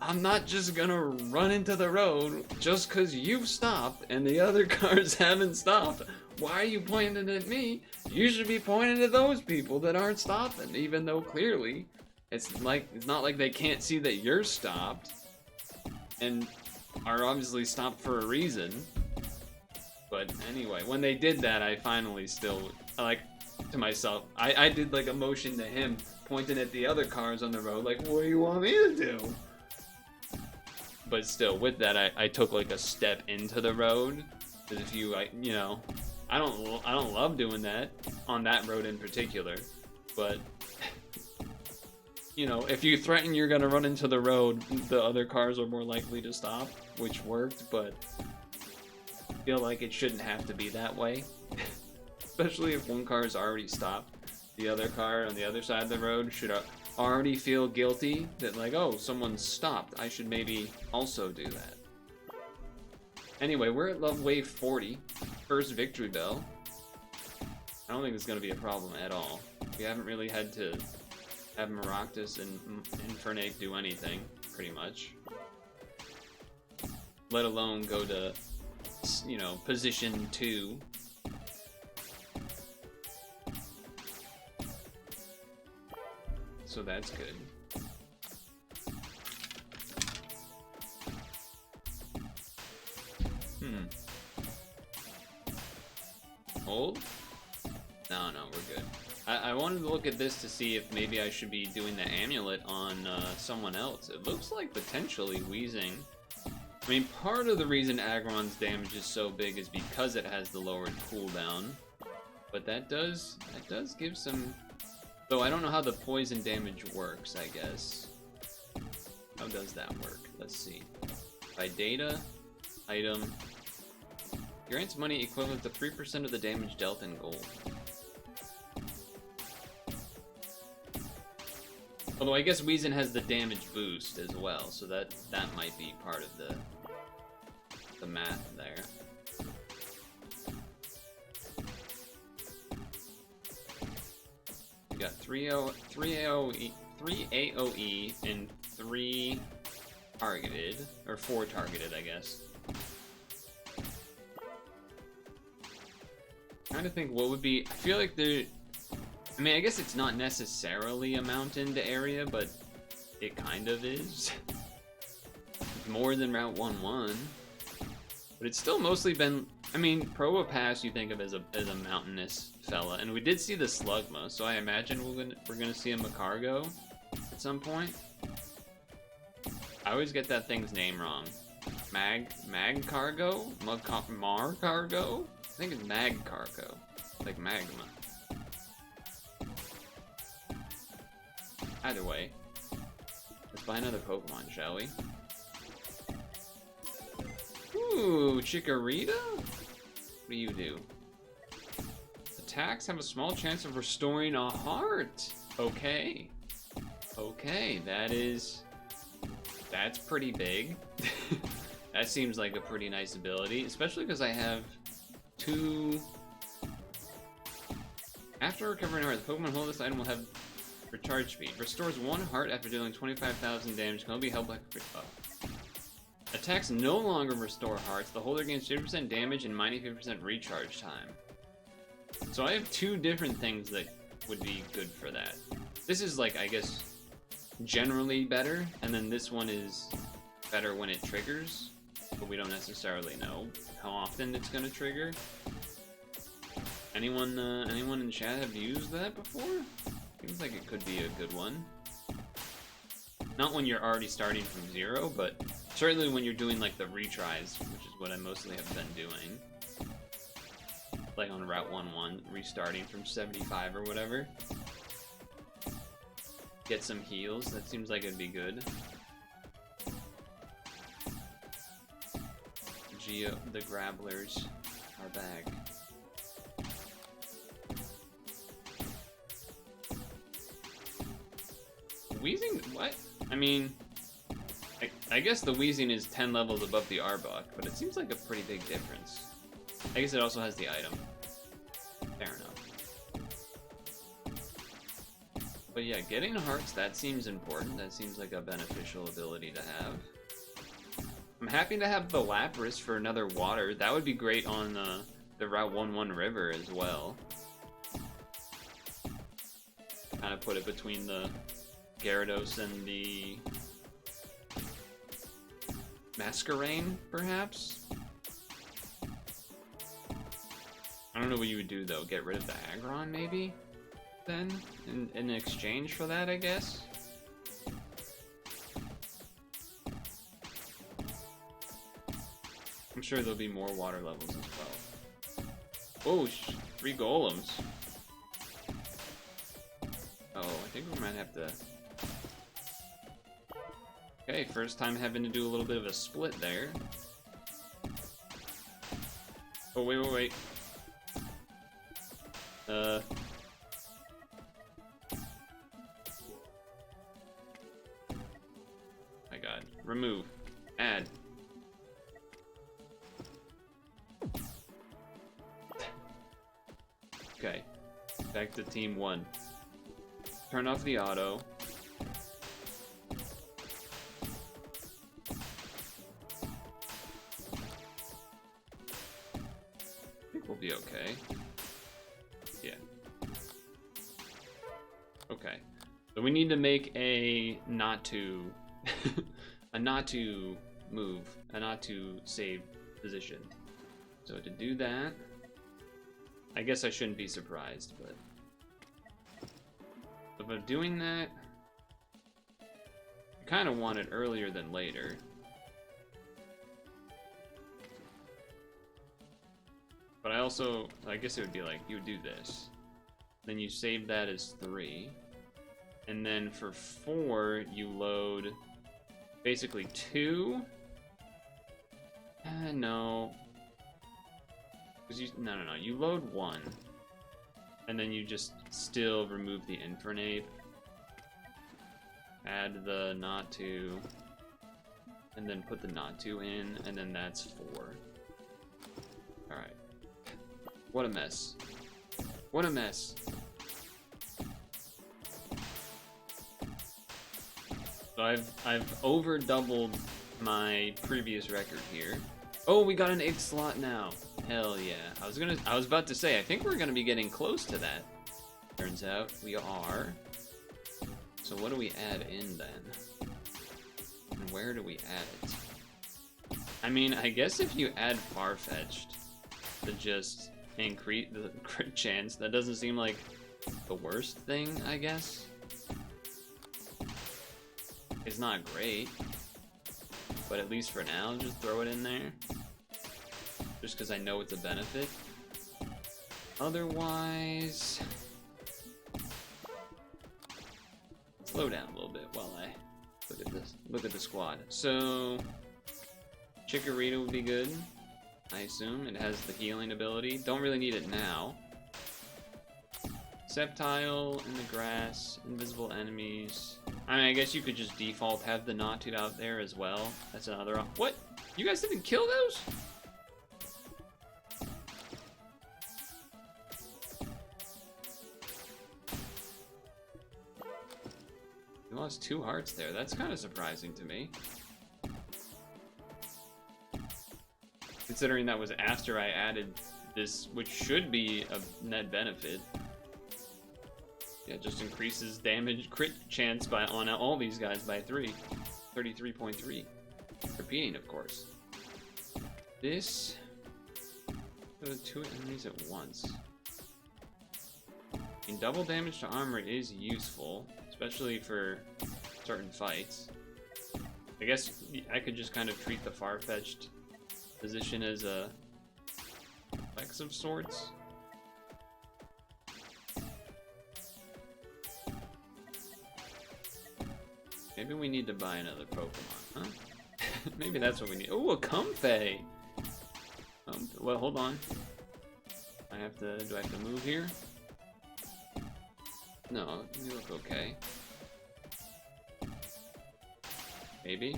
I'm not just gonna run into the road just because you've stopped and the other cars haven't stopped. Why are you pointing at me? You should be pointing at those people that aren't stopping, even though clearly it's not like they can't see that you're stopped and are obviously stopped for a reason. But anyway, when they did that, I finally still, like, to myself, I did like a motion to him pointing at the other cars on the road, like, what do you want me to do? But still, with that, I took like a step into the road, because if you, you know, I don't love doing that on that road in particular, but you know, if you threaten you're gonna run into the road, the other cars are more likely to stop, which worked, but I feel like it shouldn't have to be that way, especially if one car is already stopped. The other car on the other side of the road should already feel guilty that, like, oh, someone's stopped, I should maybe also do that. Anyway, we're at level wave 40, first victory bell. I don't think it's going to be a problem at all. We haven't really had to have Maractus and Infernape do anything, pretty much. Let alone go to, you know, position 2. So that's good. Hold? No, we're good. I wanted to look at this to see if maybe I should be doing the amulet on someone else. It looks like potentially Wheezing. I mean, part of the reason Agron's damage is so big is because it has the lowered cooldown. But that does give some... Though I don't know how the poison damage works, I guess. How does that work? Let's see. By data, item... Grants money equivalent to 3% of the damage dealt in gold. Although I guess Weezin has the damage boost as well, so that might be part of the math there. We got 3 AoE and 3 targeted, or 4 targeted, I guess. Trying to think what would be. I feel like there. I mean, I guess it's not necessarily a mountained area, but it kind of is. It's more than Route 1-1, but it's still mostly been. I mean, PokePath you think of as a mountainous fella, and we did see the Slugma, so I imagine we're gonna see a Macargo at some point. I always get that thing's name wrong. Magcargo? Marcargo? I think it's Magcargo, like magma. Either way, let's buy another Pokemon, shall we? Ooh, Chikorita? What do you do? Attacks have a small chance of restoring a heart. Okay. Okay, that's pretty big. That seems like a pretty nice ability, especially because I have 2. After recovering a heart, the Pokemon holding this item will have recharge speed. Restores 1 heart after dealing 25,000 damage. Can only be held by... Attacks no longer restore hearts. The holder gains 50% damage and minus 50% recharge time. So I have 2 different things that would be good for that. This is like, I guess, generally better, and then this one is better when it triggers, but we don't necessarily know how often it's going to trigger. Anyone in chat have used that before? Seems like it could be a good one. Not when you're already starting from 0, but certainly when you're doing like the retries, which is what I mostly have been doing. Like on Route 1-1, restarting from 75 or whatever. Get some heals, that seems like it'd be good. The Grabblers are back. Wheezing? What? I mean, I guess the Weezing is 10 levels above the Arbok, but it seems like a pretty big difference. I guess it also has the item. Fair enough. But yeah, getting hearts, that seems important. That seems like a beneficial ability to have. I'm happy to have the Lapras for another water. That would be great on the Route 11 River as well. Kind of put it between the Gyarados and the Masquerain, perhaps? I don't know what you would do though. Get rid of the Aggron, maybe? Then? In exchange for that, I guess? I'm sure there'll be more water levels as well. Oh, 3 golems. Oh, I think we might have to... Okay, first time having to do a little bit of a split there. Oh, wait. My god. Remove. Add. Okay. Back to team 1. Turn off the auto. I think we'll be okay. Yeah. Okay. So we need to make a not to a not to move, a not to save position. So to do that, I guess I shouldn't be surprised, but if I'm doing that, I kind of want it earlier than later. But I guess it would be like, you would do this. Then you save that as 3. And then for 4, you load basically 2. No. No. You load 1. And then you just still remove the Infernape. Add the not to. And then put the not to in. And then that's 4. Alright. What a mess. What a mess. So I've over doubled my previous record here. Oh, we got an 8th slot now. Hell yeah. I was about to say, I think we're gonna be getting close to that. Turns out we are. So what do we add in then? And where do we add it? I mean, I guess if you add Farfetch'd to just increase the crit chance, that doesn't seem like the worst thing, I guess. It's not great, but at least for now, just throw it in there. Just because I know it's a benefit. Otherwise, slow down a little bit while I look at the squad. So, Chikorita would be good. I assume it has the healing ability. Don't really need it now. Sceptile in the grass, invisible enemies. I mean, I guess you could just default have the Natu out there as well. That's another. What? You guys didn't kill those? You lost 2 hearts there. That's kind of surprising to me. Considering that was after I added this, which should be a net benefit. Yeah, it just increases damage crit chance on all these guys by 3. 33.3. Repeating, of course. This... 2 enemies at once. I mean, double damage to armor is useful, especially for certain fights. I guess I could just kind of treat the Farfetch'd position as a flex of sorts. Maybe we need to buy another Pokemon, huh? Maybe that's what we need. Oh, a Comfey! Well, hold on. Do I have to move here? No, you look okay. Maybe?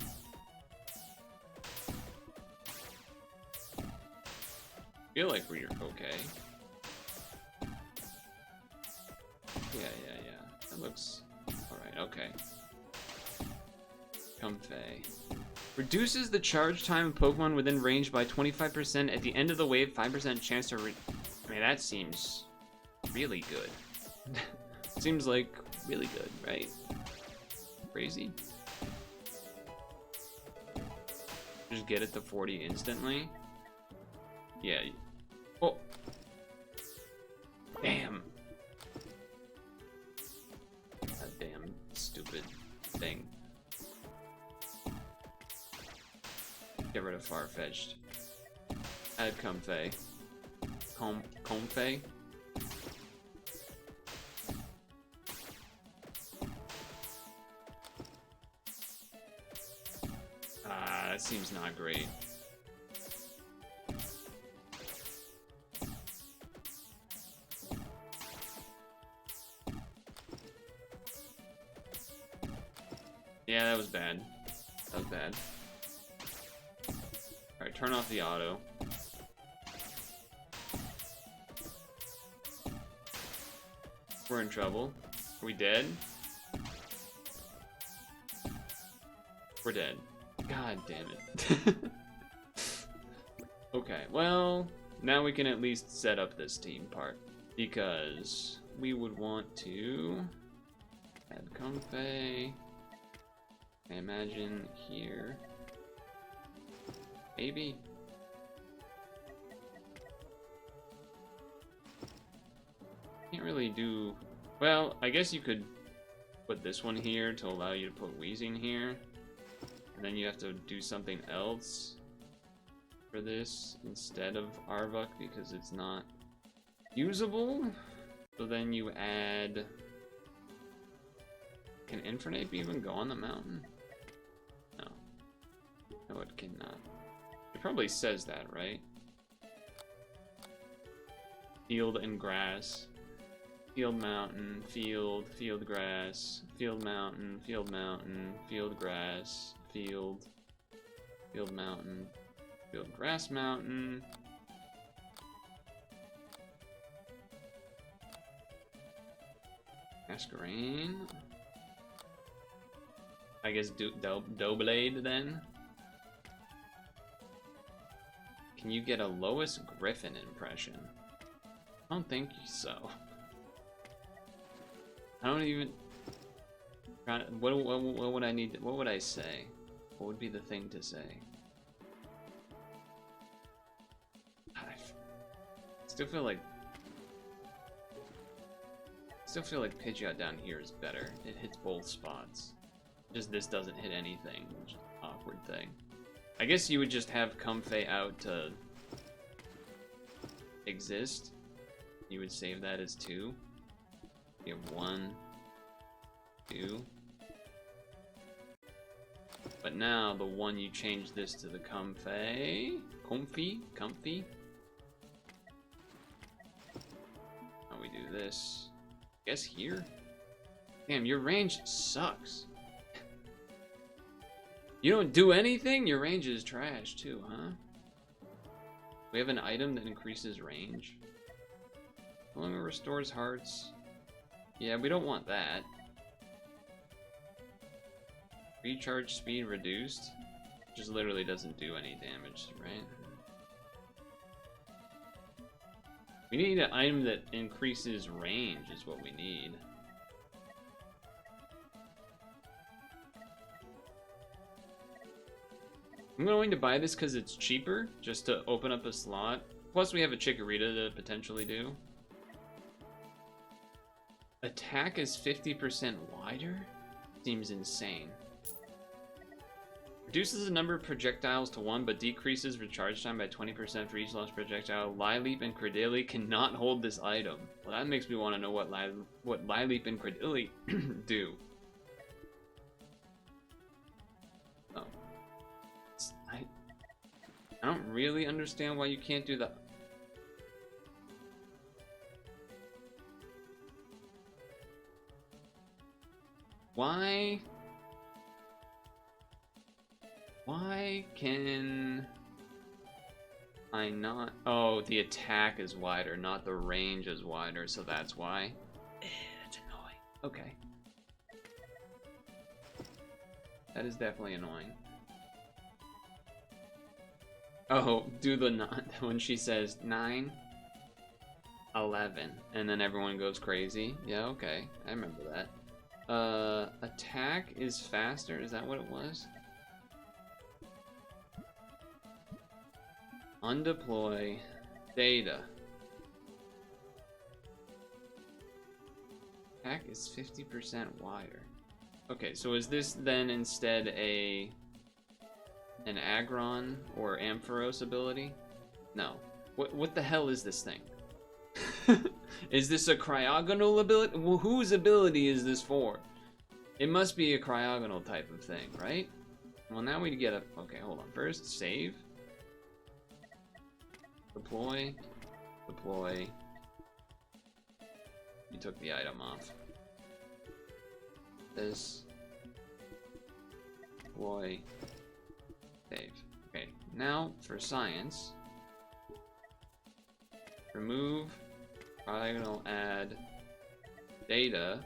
Feel like we're okay. Yeah. That looks alright, okay. Comfey. Reduces the charge time of Pokemon within range by 25%. At the end of the wave, 5% chance to I mean, that seems really good. Seems like really good, right? Crazy. Just get it to 40 instantly. Yeah. Oh. Damn. That damn stupid thing. Get rid of Farfetch'd. Add Comfey. Comfey? That seems not great. Yeah, that was bad. That was bad. Alright, turn off the auto. We're in trouble. Are we dead? We're dead. God damn it. Okay, well, now we can at least set up this team part. Because we would want to add Comfey. I imagine here. Maybe. Can't really do... Well, I guess you could put this one here to allow you to put Weezing here. And then you have to do something else for this instead of Arbok because it's not usable. So then you add... Can Infernape even go on the mountain? No. No, it cannot. It probably says that, right? Field and grass. Field mountain, field, field grass, field mountain, field mountain, field grass, field, field mountain, field grass mountain. Masquerain. I guess Doublade then. Can you get a Lois Griffin impression? I don't think so. I don't even. What would I need? What would I say? What would be the thing to say? I still feel like Pidgeot down here is better. It hits both spots. Just this doesn't hit anything, which is an awkward thing. I guess you would just have Comfey out to exist. You would save that as 2. You have 1, 2. But now the one you change this to the Comfey. Comfy. How we do this? I guess here. Damn, your range sucks. You don't do anything? Your range is trash too, huh? We have an item that increases range. No longer restores hearts. Yeah, we don't want that. Recharge speed reduced. Just literally doesn't do any damage, right? We need an item that increases range is what we need. I'm going to buy this because it's cheaper, just to open up a slot. Plus we have a Chikorita to potentially do. Attack is 50% wider? Seems insane. Reduces the number of projectiles to 1, but decreases recharge time by 20% for each lost projectile. Lileep and Credilli cannot hold this item. Well, that makes me want to know what Lileep and Credilli do. Oh. I don't really understand why you can't do that. Why can not? Oh, the attack is wider, not the range is wider, so that's why. That's annoying. Okay. That is definitely annoying. Oh, do the not when she says 9, 11, and then everyone goes crazy. Yeah, okay, I remember that. Attack is faster. Is that what it was? Undeploy data. Attack is 50% wider. Okay, so is this then instead an Aggron or Ampharos ability? No. What the hell is this thing? Is this a cryogonal ability? Well, whose ability is this for? It must be a cryogonal type of thing, right? Well, now we get a... Okay, hold on. First, save. Deploy. Deploy. You took the item off. This. Deploy. Save. Okay, now for science. Remove. Diagonal add. Data.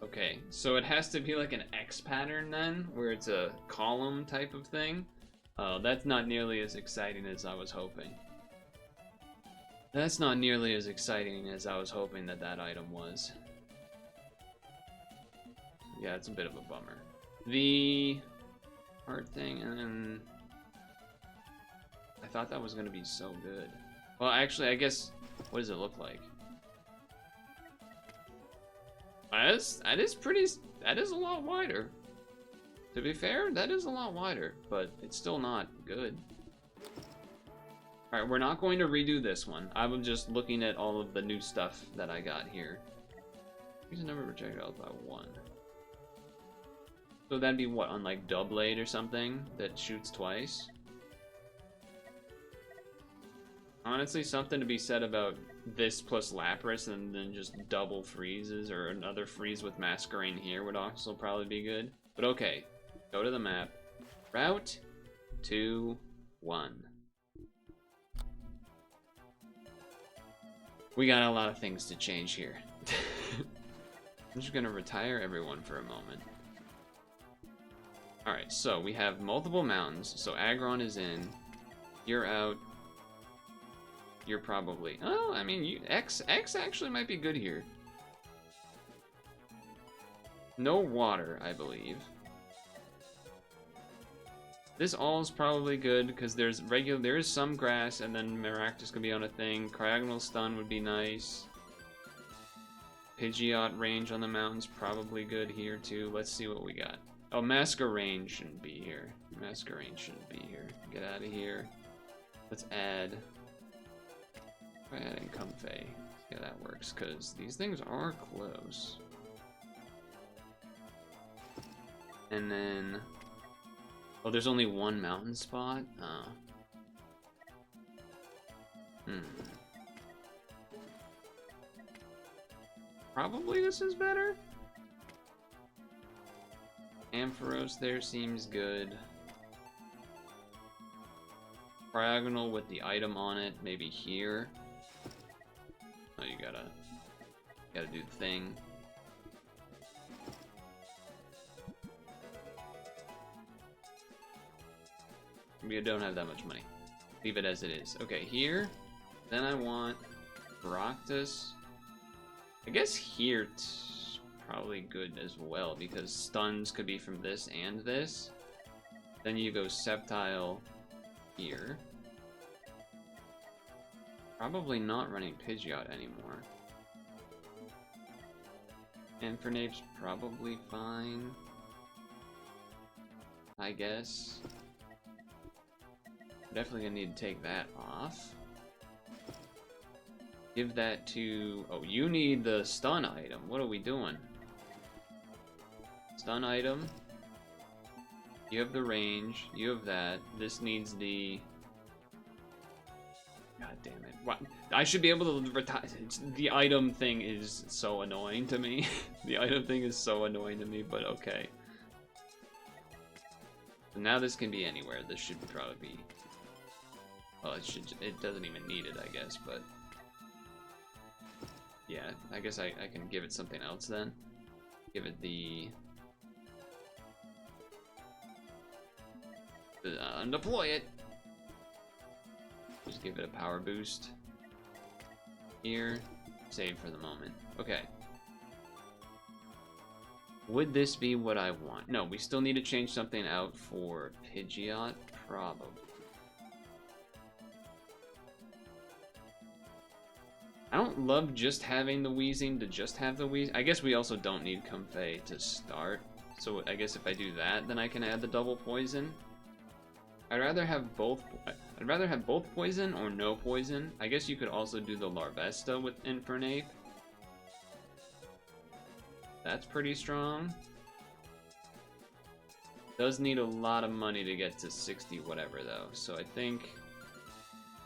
Okay, so it has to be like an X pattern then, where it's a column type of thing. That's not nearly as exciting as I was hoping. That's not nearly as exciting as I was hoping that item was. Yeah, it's a bit of a bummer. The art thing, and then I thought that was gonna be so good. Well, actually, I guess, what does it look like? That is a lot wider. To be fair, that is a lot wider, but it's still not good. Alright, we're not going to redo this one. I was just looking at all of the new stuff that I got here. Use a number of projectiles by 1. So that'd be what, on like Doublade or something that shoots twice? Honestly, something to be said about this plus Lapras and then just double freezes, or another freeze with Masquerain here would also probably be good. But okay, go to the map. Route 2, 1. We got a lot of things to change here. I'm just gonna retire everyone for a moment. Alright, so we have multiple mountains. So Aggron is in. You're out. You're probably... Oh, I mean, X actually might be good here. No water, I believe. This all is probably good because there is some grass, and then Maractus could be on a thing. Cryogonal stun would be nice. Pidgeot range on the mountain's probably good here too. Let's see what we got. Oh, Masquerain shouldn't be here. Masquerain shouldn't be here. Get out of here. Let's add... Try adding Comfey. Yeah, that works, because these things are close. And then... Oh, there's only one mountain spot? Oh. Probably this is better? Ampharos there seems good. Cryogonal with the item on it, maybe here. Oh, you gotta do the thing. We don't have that much money. Leave it as it is. Okay, here. Then I want Maractus. I guess here's probably good as well, because stuns could be from this and this. Then you go Sceptile here. Probably not running Pidgeot anymore. Infernape's probably fine, I guess. Definitely gonna need to take that off. Give that to... Oh, you need the stun item. What are we doing? Stun item. You have the range. You have that. This needs the... God damn it. What? I should be able to retire. The item thing is so annoying to me. The item thing is so annoying to me, but okay. So now this can be anywhere. This should probably be... Well, it doesn't even need it, I guess, but yeah, I guess I can give it something else then. Give it the deploy it. Just give it a power boost. Here, save for the moment. Okay. Would this be what I want? No, we still need to change something out for Pidgeot, probably. I don't love just having the wheezing to just have the wheezing. I guess we also don't need Comfey to start. So I guess if I do that, then I can add the double poison. I'd rather have both poison or no poison. I guess you could also do the Larvesta with Infernape. That's pretty strong. Does need a lot of money to get to 60 whatever though. So I think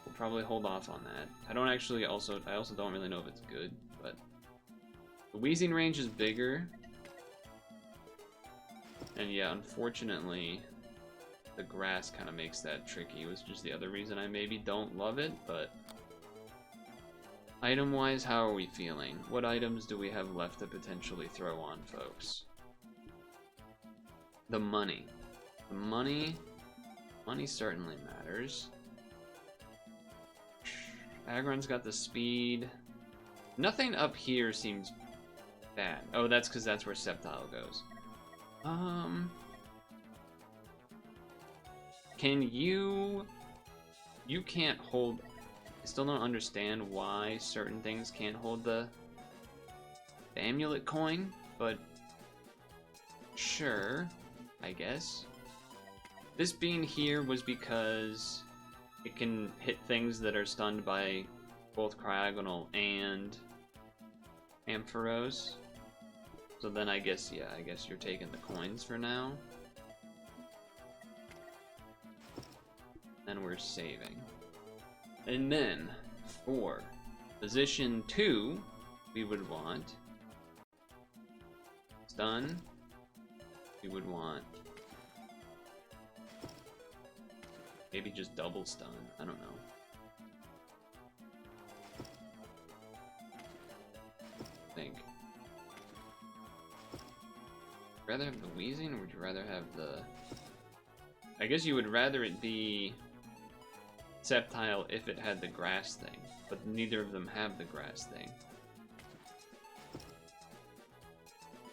we'll probably hold off on that. I also don't really know if it's good, but the wheezing range is bigger. And yeah, unfortunately, the grass kind of makes that tricky, which is the other reason I maybe don't love it, but item-wise, how are we feeling? What items do we have left to potentially throw on, folks? The money. The money certainly matters. Aggron's got the speed. Nothing up here seems bad. Oh, that's because that's where Sceptile goes. Can you can't hold... I still don't understand why certain things can't hold the amulet coin, but sure, I guess. This being here was because it can hit things that are stunned by both Cryogonal and Ampharos. So then I guess, yeah, I guess you're taking the coins for now. And we're saving. And then, for position 2, we would want stun. We would want maybe just double stun. I don't know. Think. Would you rather have the wheezing, or would you rather have the... I guess you would rather it be Sceptile if it had the grass thing, but neither of them have the grass thing.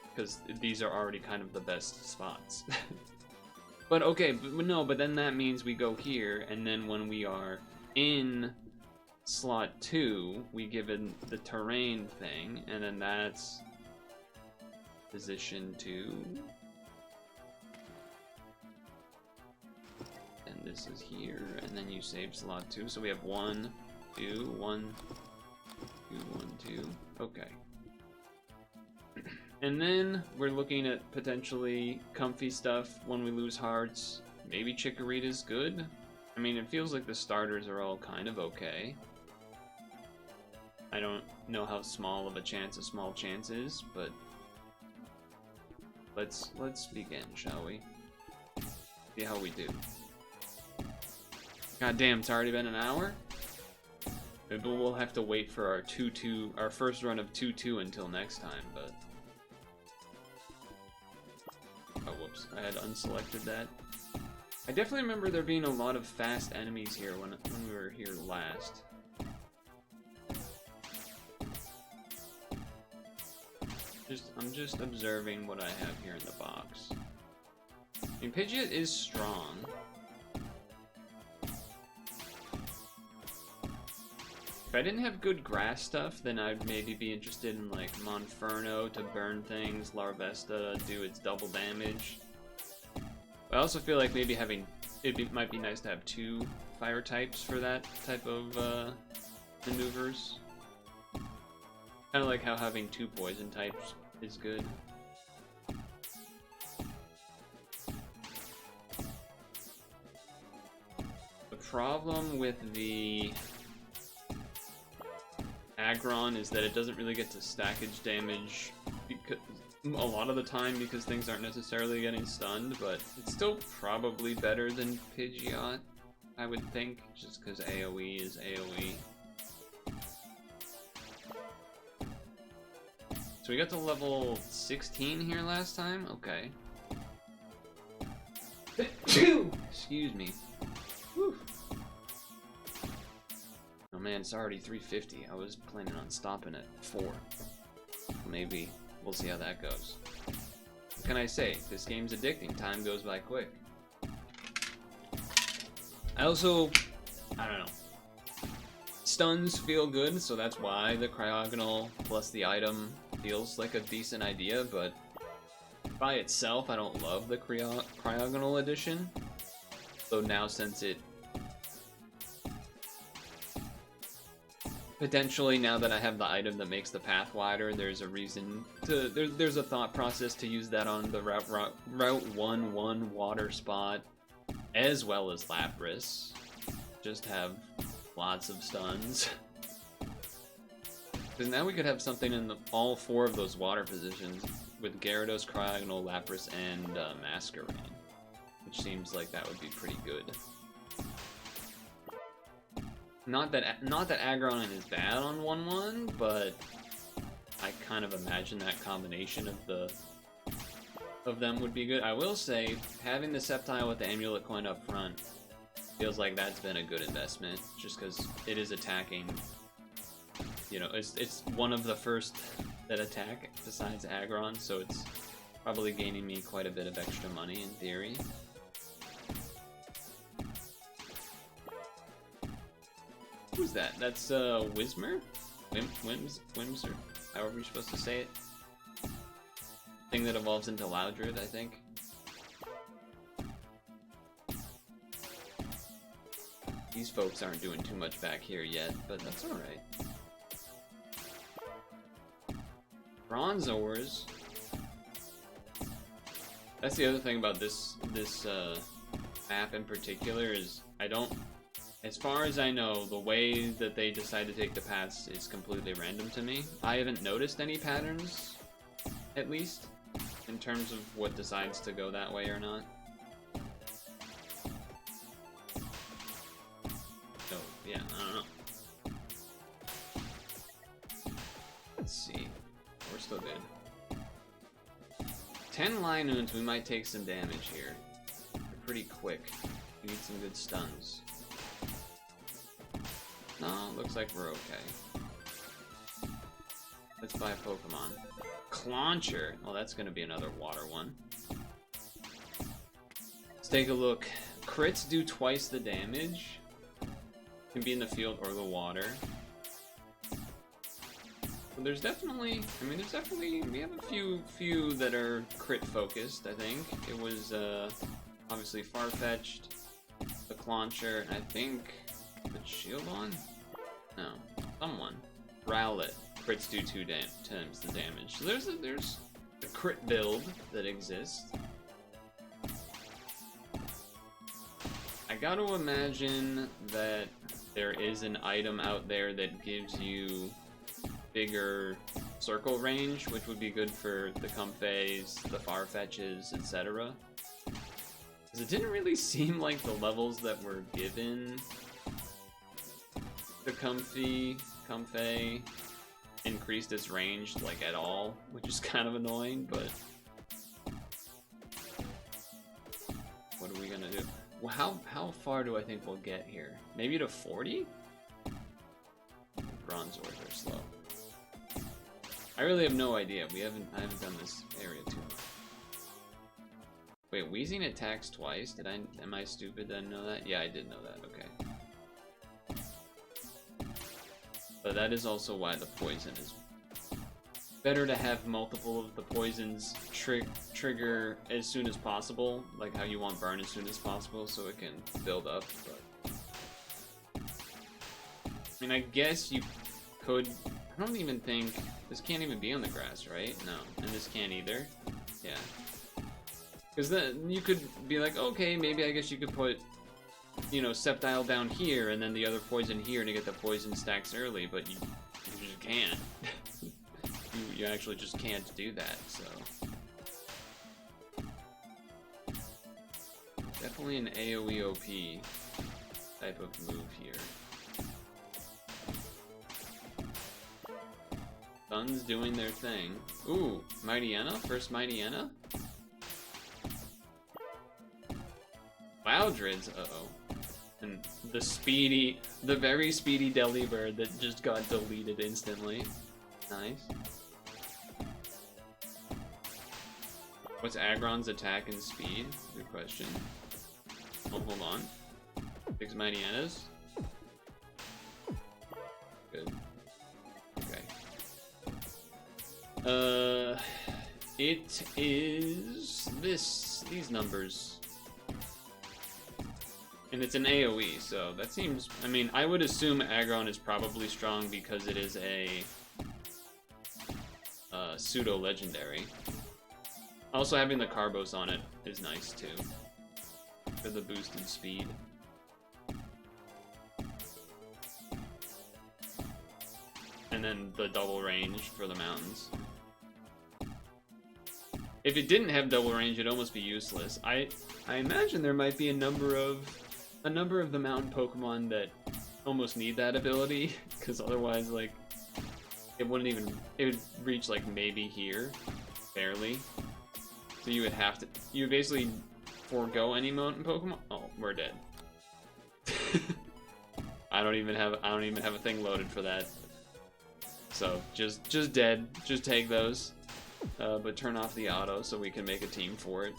Because these are already kind of the best spots. But okay, but then that means we go here, and then when we are in slot 2, we give it the terrain thing, and then that's position 2. And this is here, and then you save slot 2, so we have 1, 2, 1, 2, 1, 2. Okay. And then we're looking at potentially comfy stuff when we lose hearts. Maybe Chikorita's good. I mean, it feels like the starters are all kind of okay. I don't know how small of a chance a small chance is, but let's begin, shall we? See how we do. God damn, it's already been an hour? Maybe we'll have to wait for our 2-2, our first run of 2-2 until next time, but... Oh, whoops. I had unselected that. I definitely remember there being a lot of fast enemies here when we were here last. I'm just observing what I have here in the box. I mean, Pidgeot is strong. If I didn't have good grass stuff, then I'd maybe be interested in like Monferno to burn things, Larvesta to do its double damage. I also feel like maybe having might be nice to have 2 fire types for that type of maneuvers. Kind of like how having 2 poison types is good. The problem with the Aggron is that it doesn't really get to stackage damage because, a lot of the time because things aren't necessarily getting stunned, but it's still probably better than Pidgeot. I would think, just because AoE is AoE. So we got to level 16 here last time? Okay. Excuse me. Whew. Oh man, it's already 350. I was planning on stopping at 4. Maybe. We'll see how that goes. What can I say? This game's addicting. Time goes by quick. I don't know. Stuns feel good, so that's why the cryogonal plus the item feels like a decent idea, but by itself, I don't love the cryogonal edition. So now, since it potentially, now that I have the item that makes the path wider, there's a reason to there's a thought process to use that on the route 1-1 water spot, as well as Lapras. Just have lots of stuns. Because now we could have something in all 4 of those water positions with Gyarados, Cryogonal, Lapras, and Masquerain, which seems like that would be pretty good. Not that Aggron is bad on 1-1, but I kind of imagine that combination of them would be good. I will say, having the Sceptile with the Amulet coin up front feels like that's been a good investment, just because it is attacking. You know, it's one of the first that attack besides Aggron, so it's probably gaining me quite a bit of extra money in theory. Who's that? That's Whismer? Whimser? However you're supposed to say it. Thing that evolves into Loudred, I think. These folks aren't doing too much back here yet, but that's alright. Bronzors. That's the other thing about this map in particular is as far as I know, the way that they decide to take the paths is completely random to me. I haven't noticed any patterns, at least, in terms of what decides to go that way or not. So, yeah, I don't know. Let's see. We're still good. 10 Linoons, we might take some damage here. They're pretty quick. We need some good stuns. No, looks like we're okay. Let's buy a Pokemon. Clauncher! Well, that's gonna be another water one. Let's take a look. Crits do twice the damage. Can be in the field or the water. So there's definitely, we have a few that are crit focused, I think. It was, obviously Farfetch'd, the Clauncher, and I think the Shieldon? No, someone. Rowlet. Crits do 2 times the damage. So there's a crit build that exists. I gotta imagine that there is an item out there that gives you bigger circle range, which would be good for the Comfeys, the Farfetches, etc. Because it didn't really seem like the levels that were given the Comfey increased its range like at all, which is kind of annoying, but what are we gonna do? Well, how far do I think we'll get here? Maybe to 40? Bronzors are slow. I really have no idea. I haven't done this area too much. Wait, Wheezing attacks twice? Am I stupid? Did I know that? Yeah, I did know that. Okay. But that is also why the poison is better to have multiple of the poisons trigger as soon as possible, like how you want burn as soon as possible, so it can build up. But I mean, I guess you could. I don't even think this can't even be on the grass, right? No, and this can't either. Yeah, because then you could be like, okay, maybe I guess you could put, you know, Sceptile down here and then the other poison here to get the poison stacks early, but you just can't. you actually just can't do that, so. Definitely an AoE OP. type of move here. Sun's doing their thing. Ooh, Mightyena? First Mightyena? Loudred's, uh-oh. And the very speedy Delibird that just got deleted instantly. Nice. What's Aggron's attack and speed? Good question. Oh, hold on. 6 Mightyenas. Good. Okay. It is these numbers. And it's an AoE, so that seems, I mean, I would assume Aggron is probably strong because it is a pseudo-legendary. Also, having the Carbos on it is nice, too. For the boosted speed. And then the double range for the mountains. If it didn't have double range, it'd almost be useless. I imagine there might be a number of the mountain Pokemon that almost need that ability, because otherwise, like, it would reach, like, maybe here, barely. So you would basically forego any mountain Pokemon. Oh, we're dead. I don't even have a thing loaded for that. So just dead. Just take those, but turn off the auto so we can make a team for it.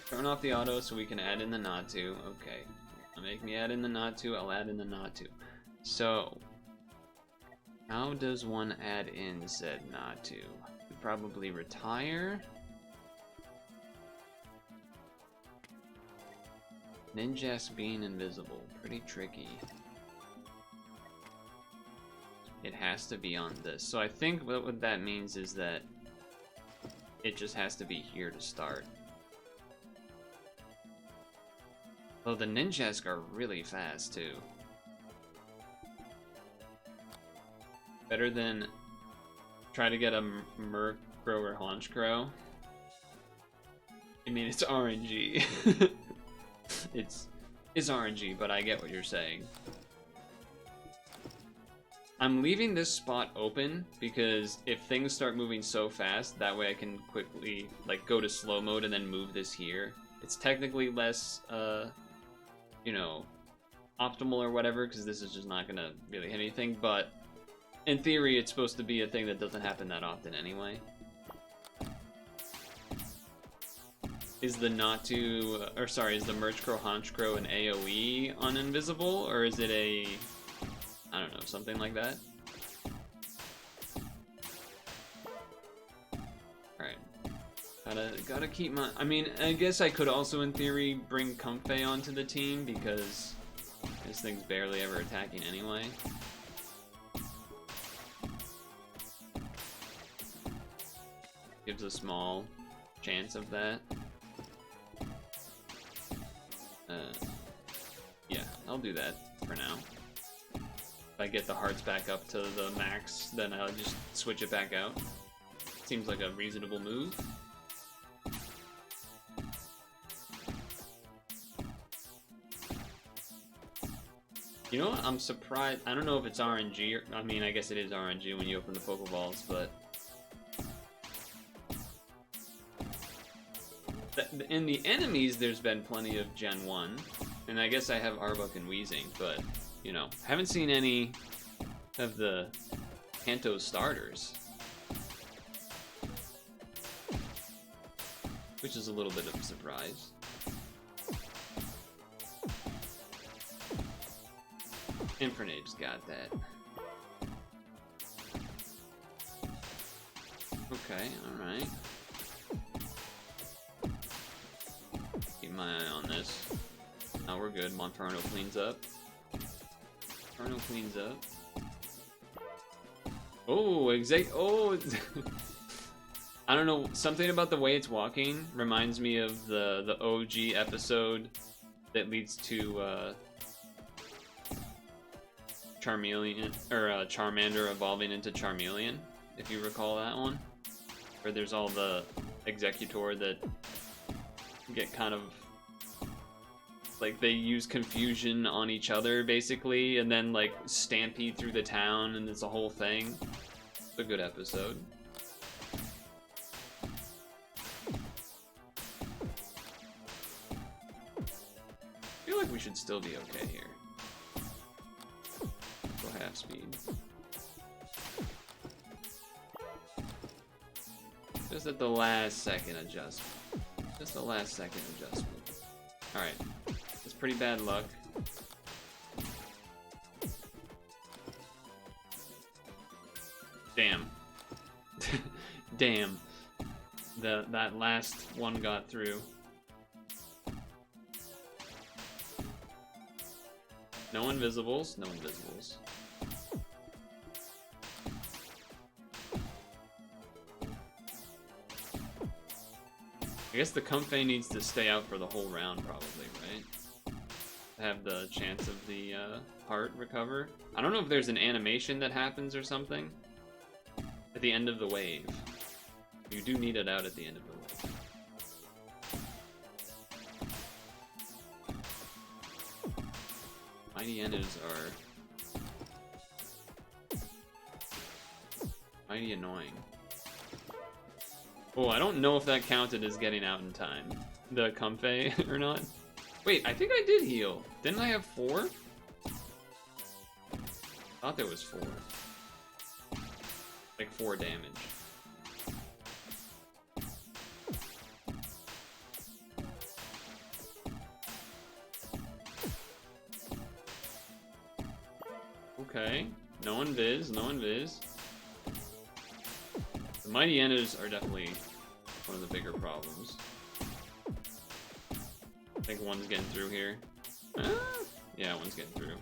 Turn off the auto so we can add in the Natu. Okay, make me add in the Natu. I'll add in the Natu. So, how does one add in said Natu? Probably retire. Ninjask being invisible. Pretty tricky. It has to be on this. So I think what that means is that it just has to be here to start. Oh, the Ninjask are really fast too. Better than try to get a Murkrow or Honchkrow. I mean, it's RNG. it's RNG, but I get what you're saying. I'm leaving this spot open because if things start moving so fast, that way I can quickly, like, go to slow mode and then move this here. It's technically less, you know, optimal or whatever, because this is just not gonna really hit anything, but in theory, it's supposed to be a thing that doesn't happen that often anyway. Is the Natu, or sorry, is the Murkrow Honchkrow an AoE on Invisible, or is it a, I don't know, something like that? Alright. Gotta keep my, I mean, I guess I could also in theory bring Comfey onto the team because this thing's barely ever attacking anyway. Gives a small chance of that. Yeah, I'll do that for now. If I get the hearts back up to the max, then I'll just switch it back out. Seems like a reasonable move. You know what? I'm surprised. I don't know if it's RNG or, I mean, I guess it is RNG when you open the Pokeballs, but in the enemies, there's been plenty of Gen 1, and I guess I have Arbok and Weezing, but, you know, haven't seen any of the Kanto starters, which is a little bit of a surprise. Infernape's got that. Okay, alright. Keep my eye on this. Now we're good. Monferno cleans up. Monferno cleans up. Oh, oh! I don't know, something about the way it's walking reminds me of the OG episode that leads to, Charmeleon, or Charmander evolving into Charmeleon, if you recall that one. Where there's all the Executor that get kind of Like they use confusion on each other basically, and then like stampede through the town, and it's a whole thing. It's a good episode. I feel like we should still be okay here. Go half speed. Just at the last second adjustment. Just the last second adjustment. Alright. It's pretty bad luck. Damn. Damn. That last one got through. No invisibles. No invisibles. I guess the Comfey needs to stay out for the whole round, probably, right? To have the chance of the heart recover. I don't know if there's an animation that happens or something at the end of the wave. You do need it out at the end of the wave. Mighty Ennas are mighty annoying. Oh, I don't know if that counted as getting out in time. The Comfey or not. Wait, I think I did heal. Didn't I have 4? Thought there was 4. Like 4 damage. Okay. No invis, no invis. The Mighty Ennas are definitely one of the bigger problems. I think one's getting through here. Yeah, one's getting through.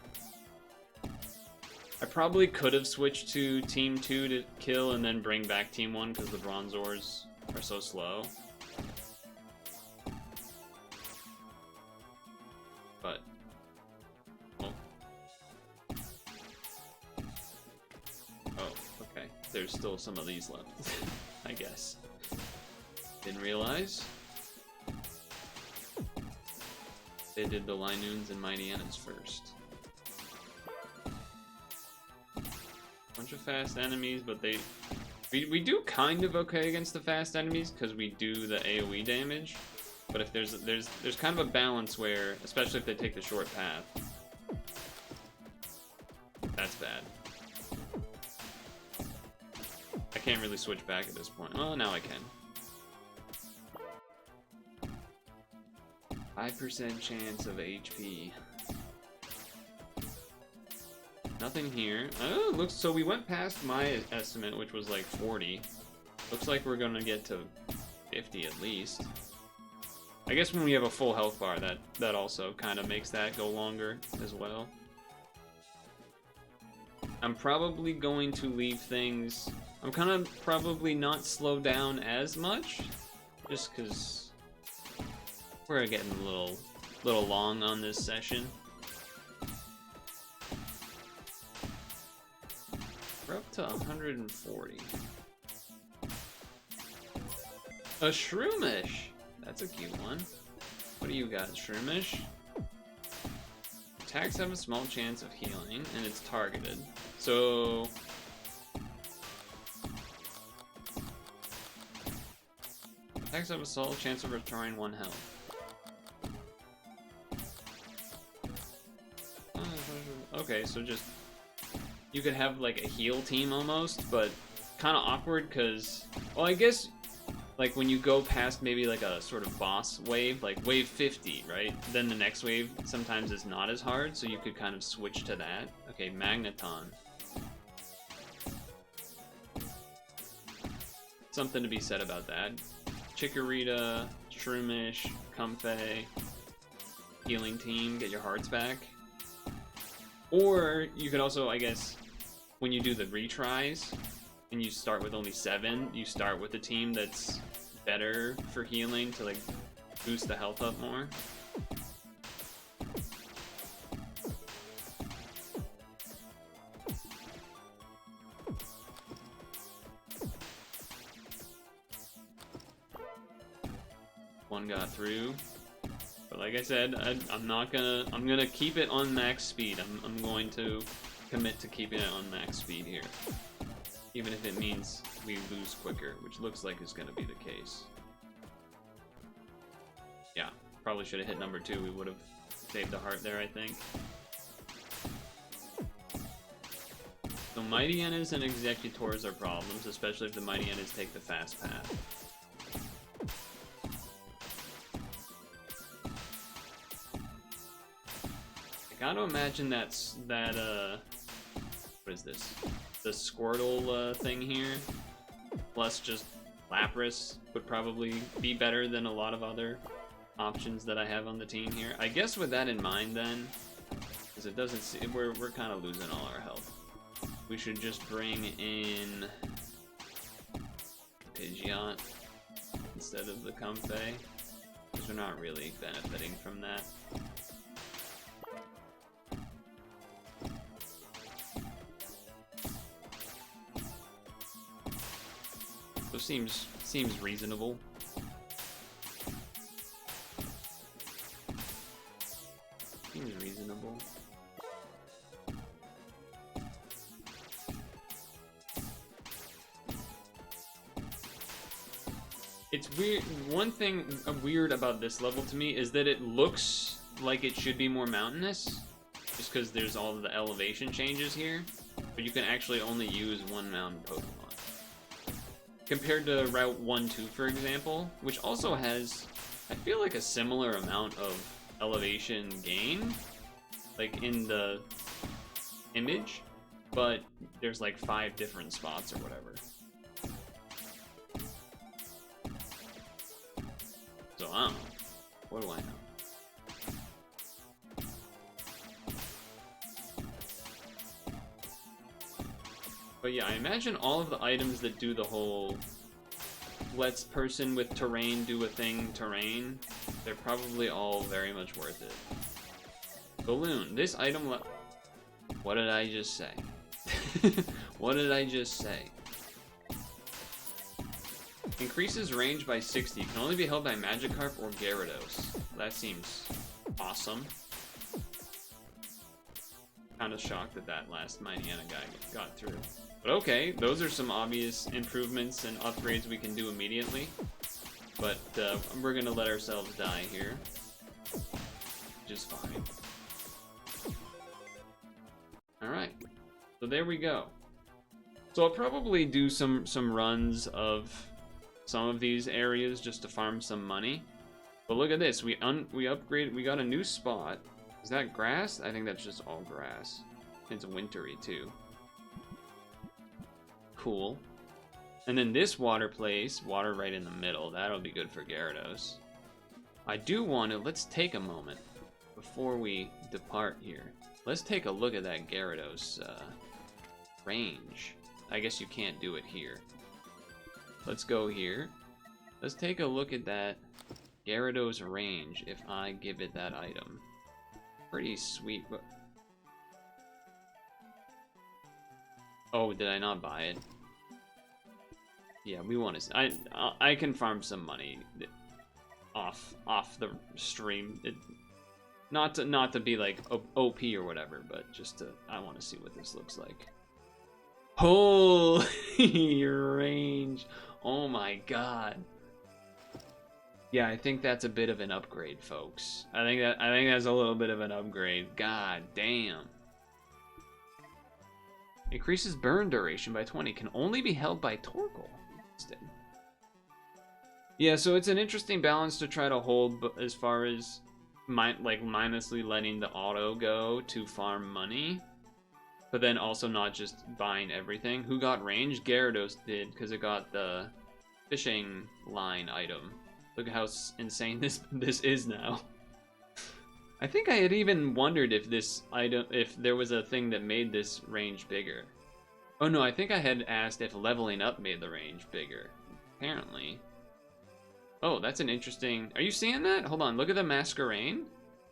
I probably could have switched to Team 2 to kill and then bring back Team 1 because the Bronzors are so slow. But... oh. Oh, okay. There's still some of these left, I guess. Didn't realize. They did the Linoons and Mighty Ennas first. Bunch of fast enemies, but we do kind of okay against the fast enemies because we do the AoE damage. But if there's kind of a balance where, especially if they take the short path, that's bad. I can't really switch back at this point. Oh, now I can. 5% chance of HP. Nothing here. Oh, looks so we went past my estimate, which was like 40. Looks like we're gonna get to 50 at least. I guess when we have a full health bar, that also kind of makes that go longer as well. I'm probably going to leave things. I'm kind of probably not slow down as much, just because we're getting a little long on this session. We're up to 140. A Shroomish! That's a cute one. What do you got, Shroomish? Attacks have a small chance of healing, and it's targeted. So... attacks have a small chance of restoring 1 health. Okay, so just... you could have like a heal team almost, but kind of awkward because... well, I guess like when you go past maybe like a sort of boss wave, like wave 50, right? Then the next wave sometimes is not as hard, so you could kind of switch to that. Okay, Magneton. Something to be said about that. Chikorita, Shroomish, Comfey, healing team, get your hearts back. Or you could also, I guess, when you do the retries and you start with only 7, you start with a team that's better for healing to like boost the health up more. One got through, but But like I said, I'm gonna keep it on max speed. I'm going to commit to keeping it on max speed here. Even if it means we lose quicker, which looks like is gonna be the case. Yeah, probably should have hit number 2. We would have saved a heart there, I think. So Mighty Enas and Executors are problems, especially if the Mighty Enas take the fast path. I gotta imagine what is this? The Squirtle thing here, plus just Lapras would probably be better than a lot of other options that I have on the team here. I guess with that in mind then, because it doesn't see, we're kind of losing all our health. We should just bring in Pidgeot instead of the Comfey, because we're not really benefiting from that. So seems reasonable. Seems reasonable. It's weird. One thing weird about this level to me is that it looks like it should be more mountainous, just because there's all of the elevation changes here, but you can actually only use one mountain Pokemon. Compared to Route 1-2, for example, which also has, I feel like, a similar amount of elevation gain, like in the image, but there's like 5 different spots or whatever. So I don't know. What do I know? But yeah, I imagine all of the items that do the whole lets person with terrain do a thing terrain, they're probably all very much worth it. Balloon. This item what did I just say? What did I just say? Increases range by 60. Can only be held by Magikarp or Gyarados. That seems awesome. Kind of shocked that that last Mighty Ena guy got through. But okay, those are some obvious improvements and upgrades we can do immediately. But we're gonna let ourselves die here. Which is fine. Alright. So there we go. So I'll probably do some runs of some of these areas just to farm some money. But look at this, we upgraded, we got a new spot. Is that grass? I think that's just all grass. It's wintry too. Cool. And then this water place, water right in the middle, that'll be good for Gyarados. I do want to, let's take a moment before we depart here. Let's take a look at that Gyarados range. I guess you can't do it here. Let's go here. Let's take a look at that Gyarados range if I give it that item. Pretty sweet, but... Oh, did I not buy it? Yeah, we want to... I can farm some money off the stream. Not to be like OP or whatever, but just to... I want to see what this looks like. Holy range! Oh my god. Yeah, I think that's a bit of an upgrade, folks. I think that's a little bit of an upgrade. God damn. Increases burn duration by 20. Can only be held by Torkoal. Yeah, so it's an interesting balance to try to hold, but as far as mindlessly letting the auto go to farm money, but then also not just buying everything. Who got range? Gyarados did, because it got the fishing line item. Look at how insane this is now. I think I had even wondered if this item, if there was a thing that made this range bigger. Oh no, I think I had asked if leveling up made the range bigger. Apparently. Oh, that's an interesting... Are you seeing that? Hold on, look at the Masquerain.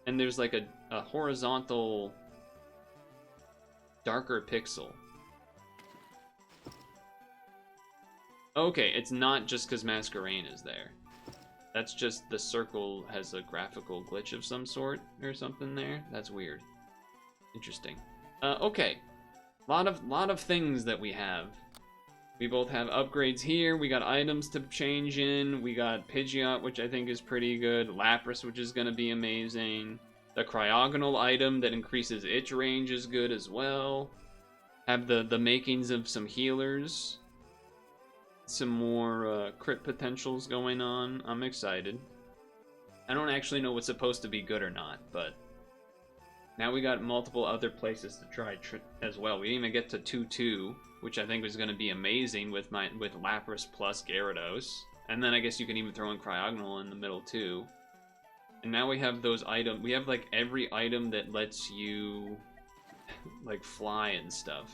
And there's like a horizontal darker pixel. Okay, it's not just because Masquerain is there. That's just the circle has a graphical glitch of some sort or something there. That's weird. Interesting. Okay. Lot of things that we have. We both have upgrades here. We got items to change in. We got Pidgeot, which I think is pretty good. Lapras, which is going to be amazing. The Cryogonal item that increases itch range is good as well. Have the makings of some healers. Some more crit potentials going on. I'm excited. I don't actually know what's supposed to be good or not, but now we got multiple other places to try as well. We didn't even get to 2-2, which I think was going to be amazing with Lapras plus Gyarados. And then I guess you can even throw in Cryogonal in the middle too. And now we have those items. We have like every item that lets you like fly and stuff.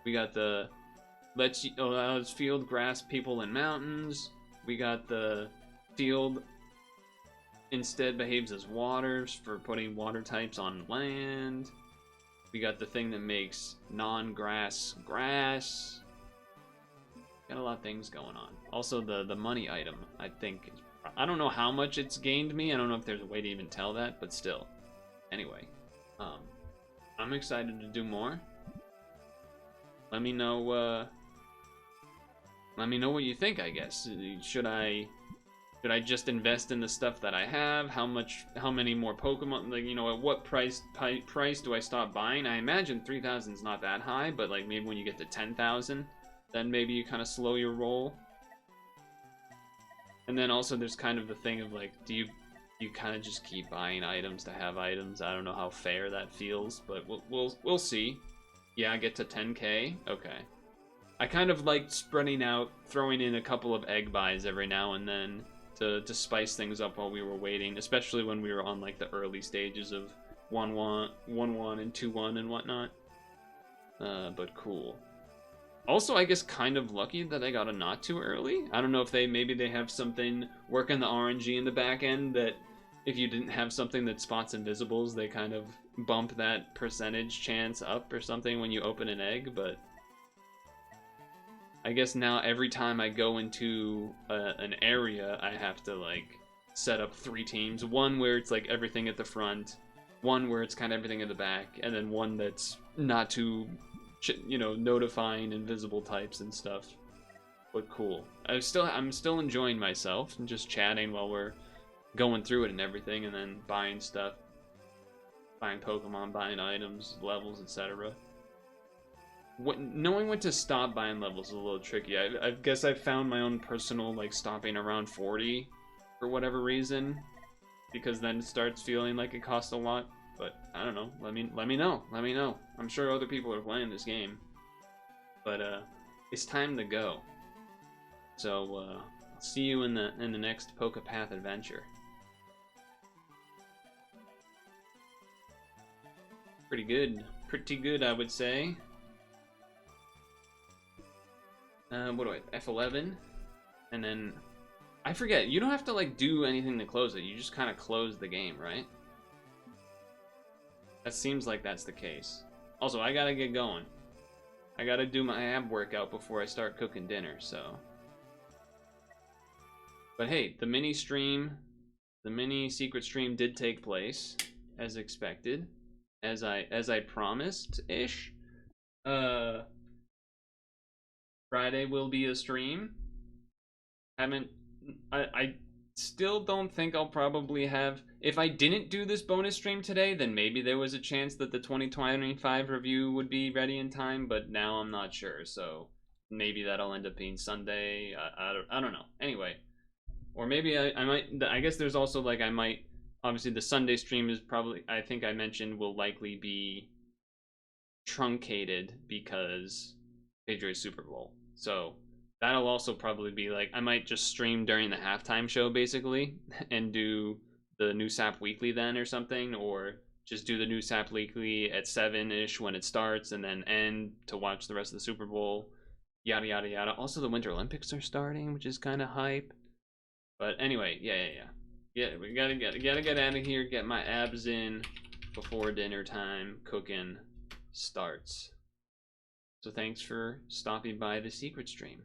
We got the allows field, grass, people, and mountains. We got the field instead behaves as waters for putting water types on land. We got the thing that makes non-grass grass. Got a lot of things going on. Also the money item, I think. I don't know how much it's gained me. I don't know if there's a way to even tell that, but still. Anyway, I'm excited to do more. Let me know what you think, I guess. Should I just invest in the stuff that I have? How many more Pokemon, like, you know, at what price do I stop buying? I imagine 3,000 is not that high, but like maybe when you get to 10,000, then maybe you kind of slow your roll. And then also there's kind of the thing of like, do you kind of just keep buying items to have items? I don't know how fair that feels, but we'll see. Yeah, I get to 10k. Okay. I kind of liked spreading out, throwing in a couple of egg buys every now and then to spice things up while we were waiting, especially when we were on like the early stages of 1-1 and 2-1 and whatnot. But cool. Also, I guess kind of lucky that I got a not too early. I don't know if maybe they have something working the RNG in the back end that if you didn't have something that spots invisibles, they kind of bump that percentage chance up or something when you open an egg, but I guess now every time I go into an area, I have to like set up 3 teams. One where it's like everything at the front, one where it's kind of everything at the back, and then one that's not too, you know, notifying invisible types and stuff. But cool. I'm still enjoying myself and just chatting while we're going through it and everything, and then buying stuff, buying Pokemon, buying items, levels, etc. Knowing when to stop buying levels is a little tricky. I guess I've found my own personal like stopping around 40 for whatever reason, because then it starts feeling like it costs a lot. But I don't know. Let me know. I'm sure other people are playing this game, but it's time to go. So I'll see you in the next PokePath adventure. Pretty good, I would say. What do I, F11? And then, I forget, you don't have to like do anything to close it, you just kind of close the game, right? That seems like that's the case. Also, I gotta get going. I gotta do my ab workout before I start cooking dinner, so. But hey, the mini secret stream did take place, as expected, as I promised-ish. Friday will be a stream. I still don't think I'll probably have, if I didn't do this bonus stream today, then maybe there was a chance that the 2025 review would be ready in time, but now I'm not sure, so maybe that'll end up being Sunday. I don't know. Anyway, or maybe I might, I guess there's also like, I might, obviously the Sunday stream is probably, I think I mentioned, will likely be truncated because Pedro's Super Bowl. So that'll also probably be like, I might just stream during the halftime show basically and do the New Sap Weekly then or something, or just do the New Sap Weekly at 7-ish when it starts and then end to watch the rest of the Super Bowl, yada yada yada. Also the Winter Olympics are starting, which is kind of hype. But anyway, yeah, we gotta get out of here, get my abs in before dinner time, cooking starts. So thanks for stopping by the secret stream.